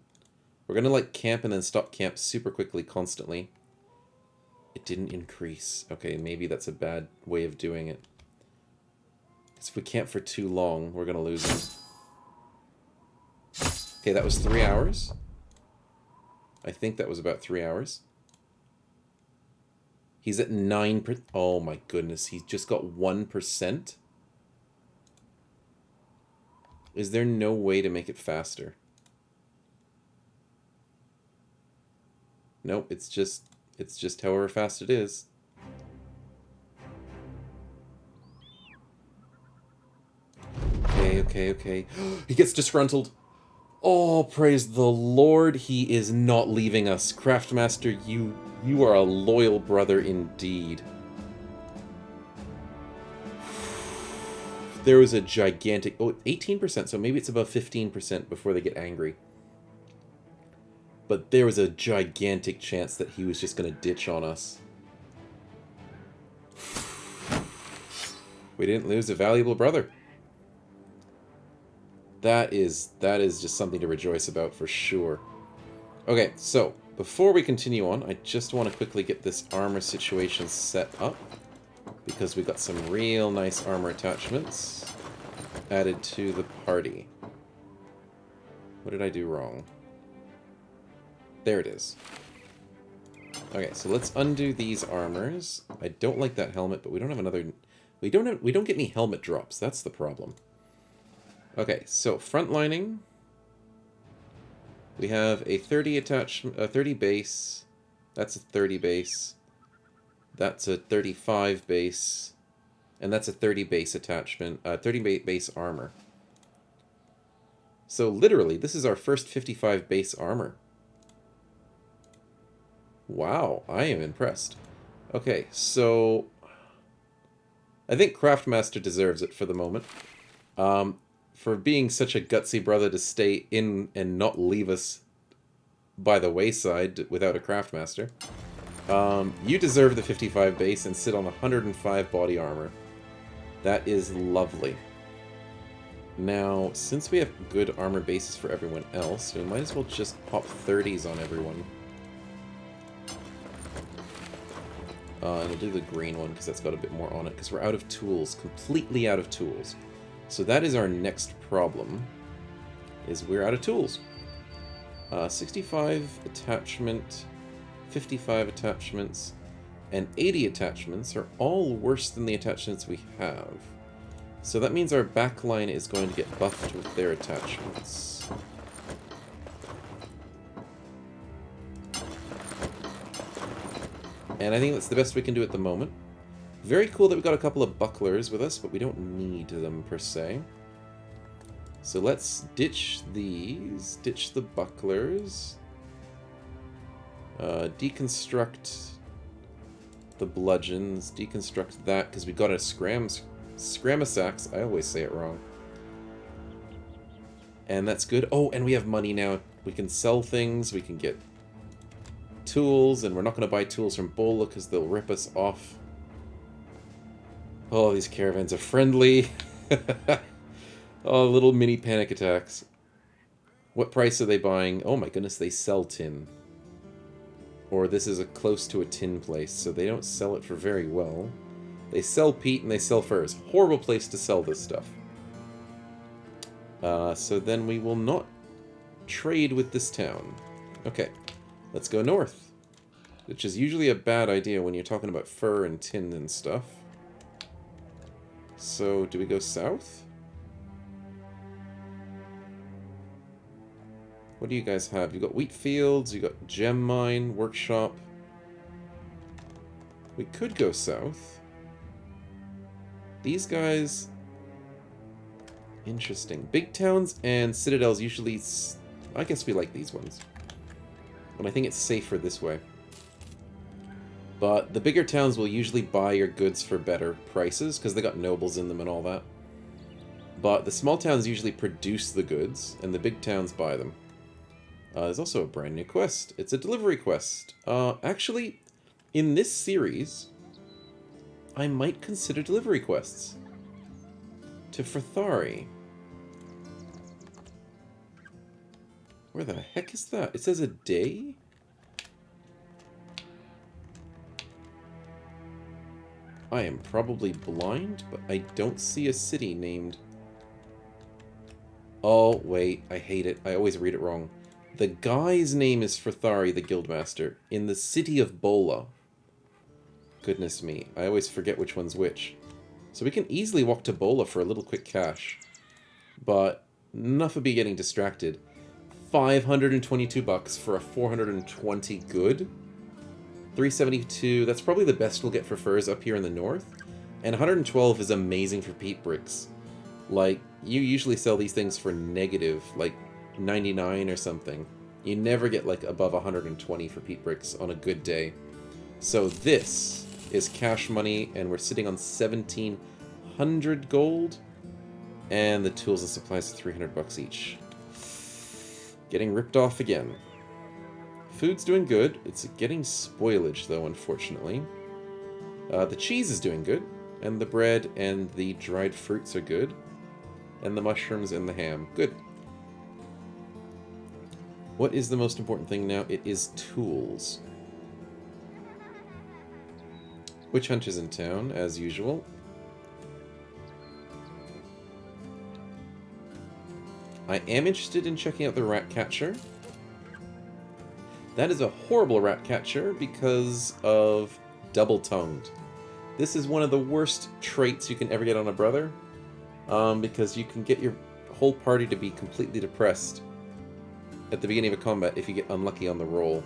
[SPEAKER 1] We're going to like camp and then stop camp super quickly constantly. It didn't increase. Okay, maybe that's a bad way of doing it. Because if we camp for too long, we're going to lose him. Okay, that was 3 hours. I think that was about 3 hours. He's at 9%. Oh my goodness, he's just got 1%. Is there no way to make it faster? Nope, it's just however fast it is. Okay. He gets disgruntled. Oh, praise the Lord, he is not leaving us. Craftmaster, you are a loyal brother indeed. there was a gigantic... Oh, 18%, so maybe it's above 15% before they get angry. But there was a gigantic chance that he was just going to ditch on us. We didn't lose a valuable brother. That is just something to rejoice about for sure. Okay, so before we continue on, I just want to quickly get this armor situation set up, because we've got some real nice armor attachments added to the party. What did I do wrong? There it is. Okay, so let's undo these armors. I don't like that helmet, but we don't have another... We don't get any helmet drops. That's the problem. Okay, so front lining. We have a 30 attachment, a 30 base. That's a 30 base. That's a 35 base, and that's a 30 base attachment. 30 base armor. So literally, this is our first 55 base armor. Wow, I am impressed. Okay, so I think Craftmaster deserves it for the moment. For being such a gutsy brother to stay in and not leave us by the wayside without a Craftmaster. You deserve the 55 base and sit on 105 body armor. That is lovely. Now, since we have good armor bases for everyone else, we might as well just pop 30s on everyone. And we'll do the green one because that's got a bit more on it, because we're out of tools, completely out of tools. So that is our next problem, is we're out of tools. 65 attachment, 55 attachments, and 80 attachments are all worse than the attachments we have. So that means our backline is going to get buffed with their attachments. And I think that's the best we can do at the moment. Very cool that we've got a couple of bucklers with us, but we don't need them per se. So let's ditch these, ditch the bucklers, deconstruct the bludgeons, deconstruct that, because we got a scramasax, I always say it wrong. And that's good. Oh, and we have money now. We can sell things, we can get tools, and we're not going to buy tools from Bola because they'll rip us off. Oh, these caravans are friendly. Oh, little mini panic attacks. What price are they buying? Oh my goodness, they sell tin. Or this is close to a tin place, so they don't sell it for very well. They sell peat and they sell furs. Horrible place to sell this stuff. So then we will not trade with this town. Okay, let's go north. Which is usually a bad idea when you're talking about fur and tin and stuff. So, do we go south? What do you guys have? You got wheat fields, you got gem mine, workshop. We could go south. These guys... Interesting. Big towns and citadels usually... I guess we like these ones. And I think it's safer this way. But the bigger towns will usually buy your goods for better prices, because they got nobles in them and all that. But the small towns usually produce the goods, and the big towns buy them. There's also a brand new quest. It's a delivery quest. Actually, in this series, I might consider delivery quests. To Frithari. Where the heck is that? It says a day? I am probably blind, but I don't see a city named... Oh, wait, I hate it. I always read it wrong. The guy's name is Frithari, the Guildmaster, in the city of Bola. Goodness me, I always forget which one's which. So we can easily walk to Bola for a little quick cash. But enough of me getting distracted. 522 bucks for a 420 good. 372, that's probably the best we'll get for furs up here in the north. And 112 is amazing for peat bricks. Like, you usually sell these things for negative, like 99 or something. You never get like above 120 for peat bricks on a good day. So this is cash money, and we're sitting on 1,700 gold. And the tools and supplies are 300 bucks each. Getting ripped off again. Food's doing good. It's getting spoilage, though, unfortunately. The cheese is doing good. And the bread and the dried fruits are good. And the mushrooms and the ham. Good. What is the most important thing now? It is tools. Witch Hunt is in town, as usual. I am interested in checking out the rat catcher. That is a horrible rat catcher because of double-tongued. This is one of the worst traits you can ever get on a brother, because you can get your whole party to be completely depressed at the beginning of a combat if you get unlucky on the roll.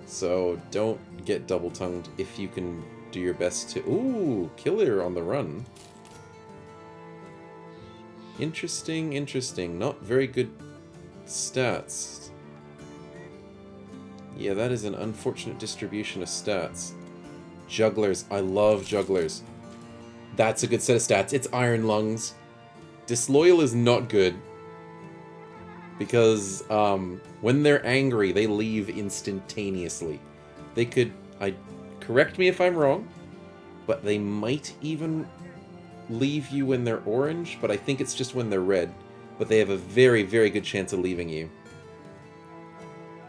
[SPEAKER 1] So don't get double-tongued if you can do your best to... Ooh, killer on the run. Interesting, interesting. Not very good stats. Yeah, that is an unfortunate distribution of stats. Jugglers. I love jugglers. That's a good set of stats. It's Iron Lungs. Disloyal is not good. Because when they're angry, they leave instantaneously. They could... correct me if I'm wrong, but they might even leave you when they're orange, but I think it's just when they're red. But they have a very, very good chance of leaving you.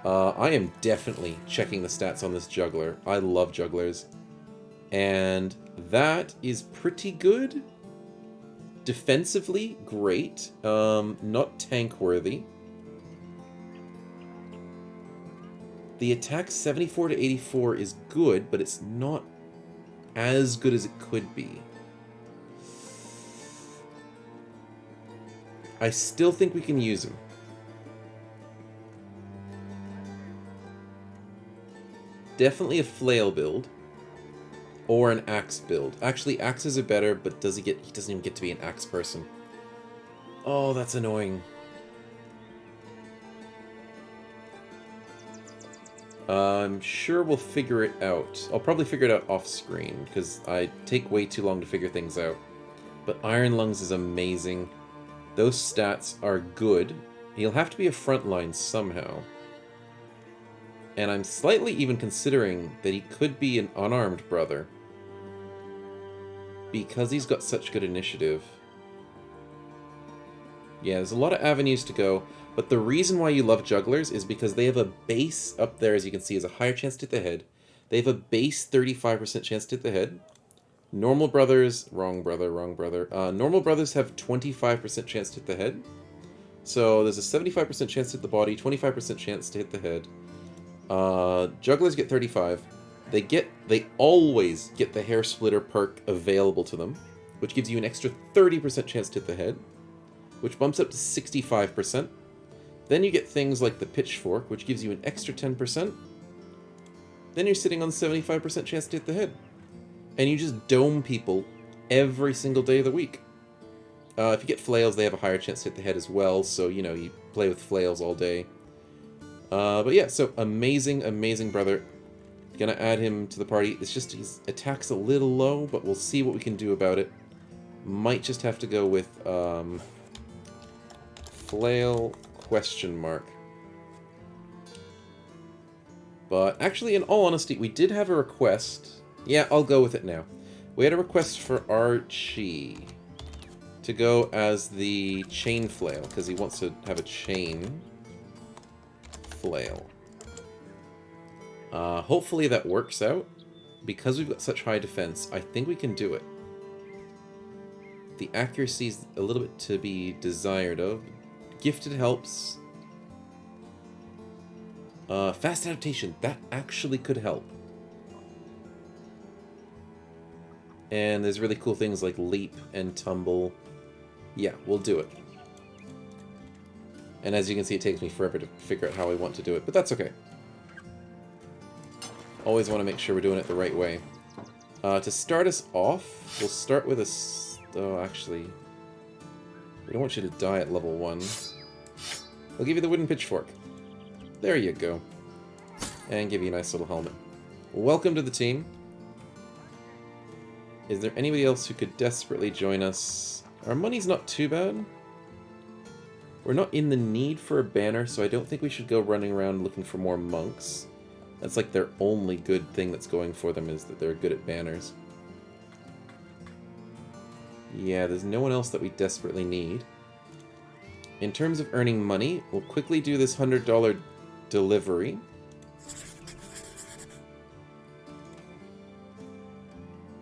[SPEAKER 1] I am definitely checking the stats on this juggler. I love jugglers. And that is pretty good. Defensively, great. Not tank-worthy. The attack 74 to 84 is good, but it's not as good as it could be. I still think we can use him. Definitely a flail build. Or an axe build. Actually, axes are better, but he doesn't even get to be an axe person. Oh, that's annoying. I'm sure we'll figure it out. I'll probably figure it out off screen, because I take way too long to figure things out. But Iron Lungs is amazing. Those stats are good. He'll have to be a frontline somehow. And I'm slightly even considering that he could be an unarmed brother. Because he's got such good initiative. Yeah, there's a lot of avenues to go. But the reason why you love jugglers is because they have a base up there, as you can see, is a higher chance to hit the head. They have a base 35% chance to hit the head. Normal brothers... Wrong brother, wrong brother. Normal brothers have 25% chance to hit the head. So there's a 75% chance to hit the body, 25% chance to hit the head. Jugglers get 35. They always get the hair splitter perk available to them, which gives you an extra 30% chance to hit the head, which bumps up to 65%. Then you get things like the pitchfork, which gives you an extra 10%. Then you're sitting on 75% chance to hit the head. And you just dome people every single day of the week. If you get flails, they have a higher chance to hit the head as well, so, you know, you play with flails all day. But yeah, so amazing, amazing brother. Gonna add him to the party. It's just his attack's a little low, but we'll see what we can do about it. Might just have to go with flail question mark. But actually, in all honesty, we did have a request. Yeah, I'll go with it now. We had a request for Archie to go as the chain flail, because he wants to have a chain flail. Hopefully that works out. Because we've got such high defense, I think we can do it. The accuracy's a little bit to be desired of. Gifted helps. Fast adaptation, that actually could help. And there's really cool things like leap and tumble. Yeah, we'll do it. And as you can see, it takes me forever to figure out how I want to do it, but that's okay. Always want to make sure we're doing it the right way. To start us off, we'll start with a... Oh, actually... We don't want you to die at level 1. I'll give you the wooden pitchfork. There you go. And give you a nice little helmet. Welcome to the team. Is there anybody else who could desperately join us? Our money's not too bad. We're not in the need for a banner, so I don't think we should go running around looking for more monks. That's like their only good thing that's going for them, is that they're good at banners. Yeah, there's no one else that we desperately need. In terms of earning money, we'll quickly do this $100 delivery.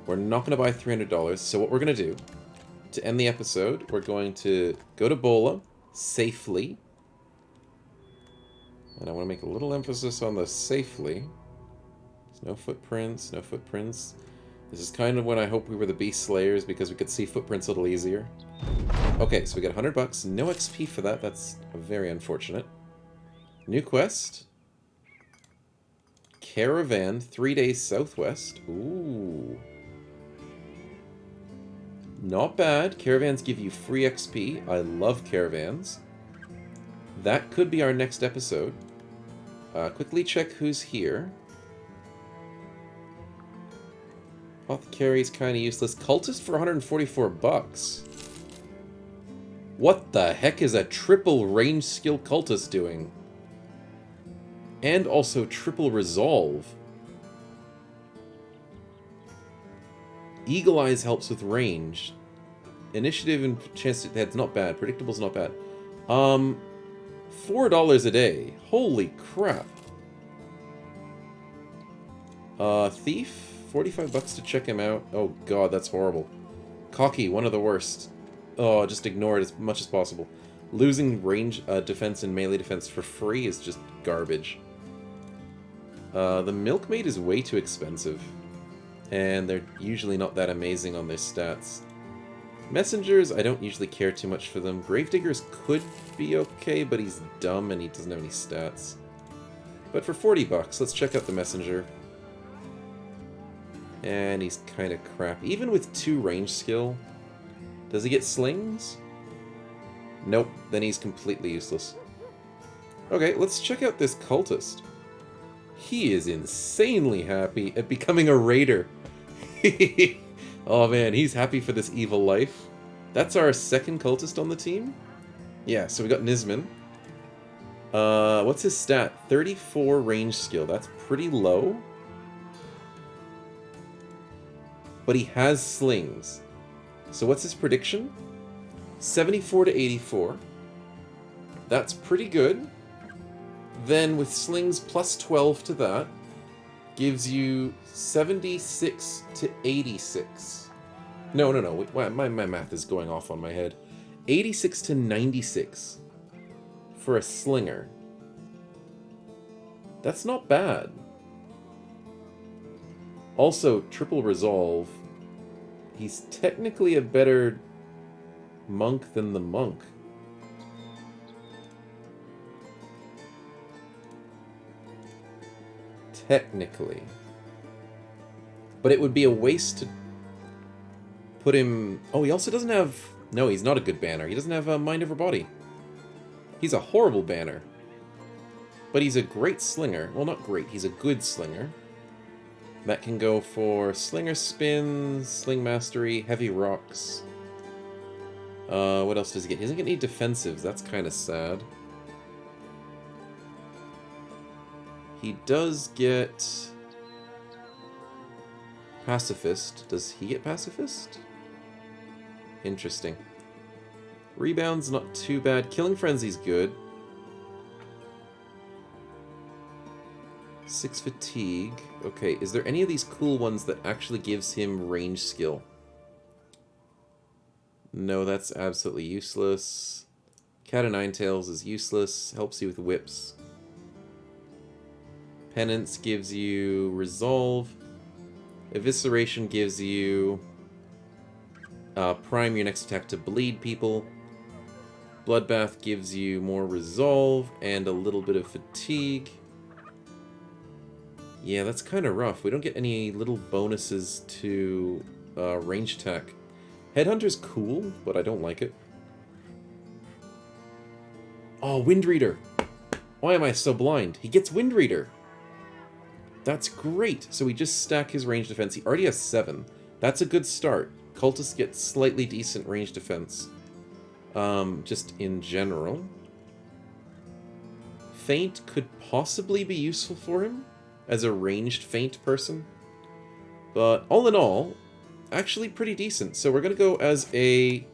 [SPEAKER 1] We're not going to buy $300, so what we're going to do, to end the episode, we're going to go to Bola safely. And I want to make a little emphasis on the safely. There's no footprints, no footprints. This is kind of when I hope we were the Beast Slayers, because we could see footprints a little easier. Okay, so we got $100. No XP for that. That's very unfortunate. New quest. Caravan, 3 days southwest. Ooh. Not bad. Caravans give you free XP. I love caravans. That could be our next episode. Quickly check who's here. Apothecary's kind of useless. Cultist for $144. What the heck is a triple range skill cultist doing? And also triple resolve. Eagle Eyes helps with range. Initiative and chance to... That's not bad. Predictable's not bad. $4 a day. Holy crap. Thief? $45 to check him out. Oh god, that's horrible. Cocky, one of the worst. Oh, just ignore it as much as possible. Losing range defense and melee defense for free is just garbage. The Milkmaid is way too expensive. And they're usually not that amazing on their stats. Messengers, I don't usually care too much for them. Gravediggers could be okay, but he's dumb and he doesn't have any stats. But for $40, let's check out the Messenger. And he's kind of crap. Even with 2 range skill, does he get slings? Nope, then he's completely useless. Okay, let's check out this cultist. He is insanely happy at becoming a raider. Oh man, he's happy for this evil life. That's our second cultist on the team? Yeah, so we got Nisman. What's his stat? 34 range skill. That's pretty low. But he has slings. So what's his prediction? 74 to 84. That's pretty good. Then with slings plus 12 to that, gives you 76 to 86. No. Wait, my math is going off on my head. 86 to 96 for a slinger. That's not bad. Also, triple resolve. He's technically a better monk than the monk. Technically. But it would be a waste to put him... Oh, he also doesn't have... No, he's not a good banner. He doesn't have a mind over body. He's a horrible banner. But he's a great slinger. Well, not great. He's a good slinger. That can go for slinger spins, sling mastery, heavy rocks. What else does he get? He doesn't get any defensives. That's kind of sad. He does get pacifist. Does he get pacifist? Interesting. Rebound's not too bad. Killing Frenzy's good. 6 fatigue. Okay, is there any of these cool ones that actually gives him range skill? No, that's absolutely useless. Cat o' Nine Tails is useless. Helps you with whips. Penance gives you resolve. Evisceration gives you prime your next attack to bleed people. Bloodbath gives you more resolve and a little bit of fatigue. Yeah, that's kind of rough. We don't get any little bonuses to range attack. Headhunter's cool, but I don't like it. Oh, Windreader! Why am I so blind? He gets Windreader! That's great! So we just stack his range defense. He already has 7. That's a good start. Cultists get slightly decent range defense. just in general. Feint could possibly be useful for him as a ranged feint person. But all in all, actually pretty decent. So we're going to go as a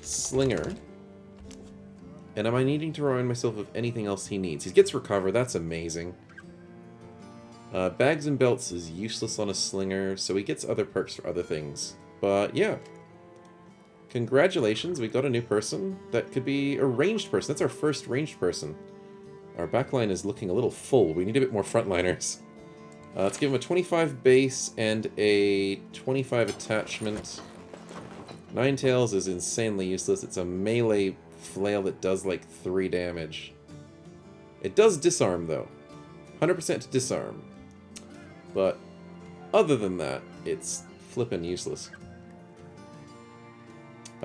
[SPEAKER 1] slinger. And am I needing to remind myself of anything else he needs? He gets recover, that's amazing. Bags and belts is useless on a slinger, so he gets other perks for other things. But yeah. Congratulations, we got a new person. That could be a ranged person. That's our first ranged person. Our backline is looking a little full. We need a bit more frontliners. Let's give him a 25 base and a 25 attachment. Ninetales is insanely useless. It's a melee flail that does like 3 damage. It does disarm though. 100% to disarm. But other than that, it's flippin' useless.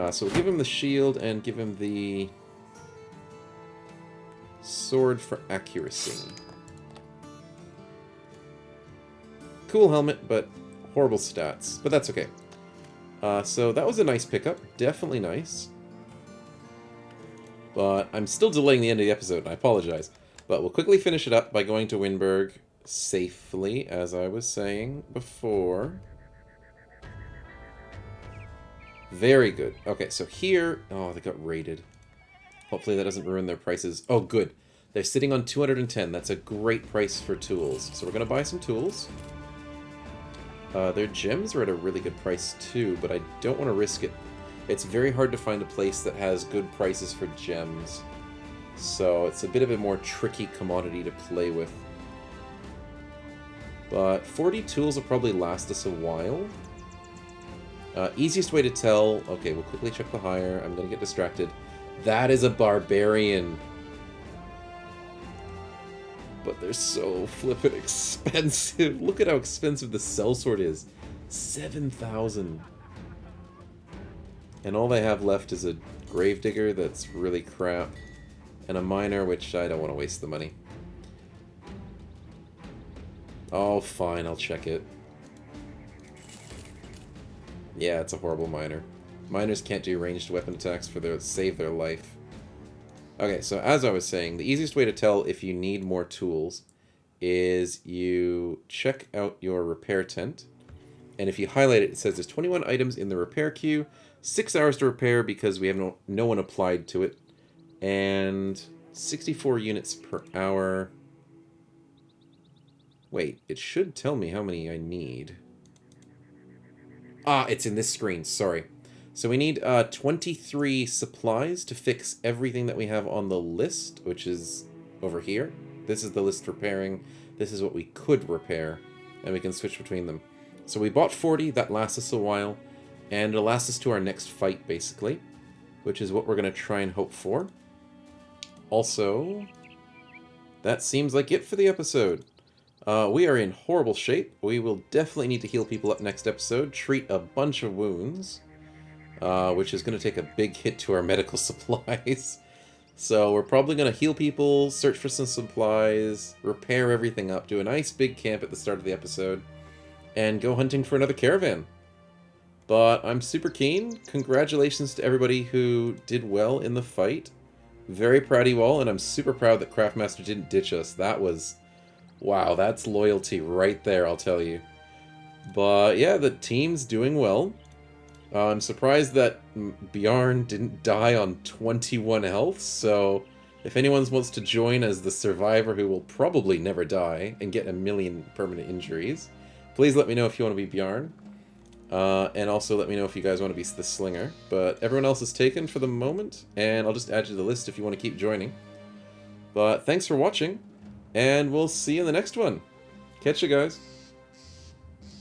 [SPEAKER 1] So we'll give him the shield and give him the sword for accuracy. Cool helmet, but horrible stats. But that's okay. So that was a nice pickup. Definitely nice. But I'm still delaying the end of the episode, and I apologize. But we'll quickly finish it up by going to Winburg safely, as I was saying before. Very good. Okay, so here... Oh, they got raided. Hopefully that doesn't ruin their prices. Oh, good. They're sitting on 210. That's a great price for tools. So we're going to buy some tools. Their gems are at a really good price too, but I don't want to risk it. It's very hard to find a place that has good prices for gems. So it's a bit of a more tricky commodity to play with. But 40 tools will probably last us a while. Easiest way to tell... Okay, we'll quickly check the hire. I'm going to get distracted. That is a barbarian. But they're so flippin' expensive. Look at how expensive the sellsword is. 7,000. And all they have left is a gravedigger that's really crap. And a miner, which I don't want to waste the money. Oh, fine, I'll check it. Yeah, it's a horrible miner. Miners can't do ranged weapon attacks for save their life. Okay, so as I was saying, the easiest way to tell if you need more tools is you check out your repair tent. And if you highlight it, it says there's 21 items in the repair queue, 6 hours to repair because we have no one applied to it, and 64 units per hour. Wait, it should tell me how many I need. Ah, it's in this screen, sorry. So we need 23 supplies to fix everything that we have on the list, which is over here. This is the list repairing. This is what we could repair, and we can switch between them. So we bought 40, that lasts us a while, and it'll last us to our next fight, basically, which is what we're going to try and hope for. Also, that seems like it for the episode. We are in horrible shape. We will definitely need to heal people up next episode, treat a bunch of wounds, which is going to take a big hit to our medical supplies. So we're probably going to heal people, search for some supplies, repair everything up, do a nice big camp at the start of the episode, and go hunting for another caravan. But I'm super keen. Congratulations to everybody who did well in the fight. Very proud of you all, and I'm super proud that Craftmaster didn't ditch us. That was... Wow, that's loyalty right there, I'll tell you. But yeah, the team's doing well. I'm surprised that Bjarn didn't die on 21 health, so if anyone wants to join as the survivor who will probably never die and get a million permanent injuries, please let me know if you want to be Bjarn. And also let me know if you guys want to be the Slinger. But everyone else is taken for the moment, and I'll just add you to the list if you want to keep joining. But thanks for watching, and we'll see you in the next one. Catch you guys.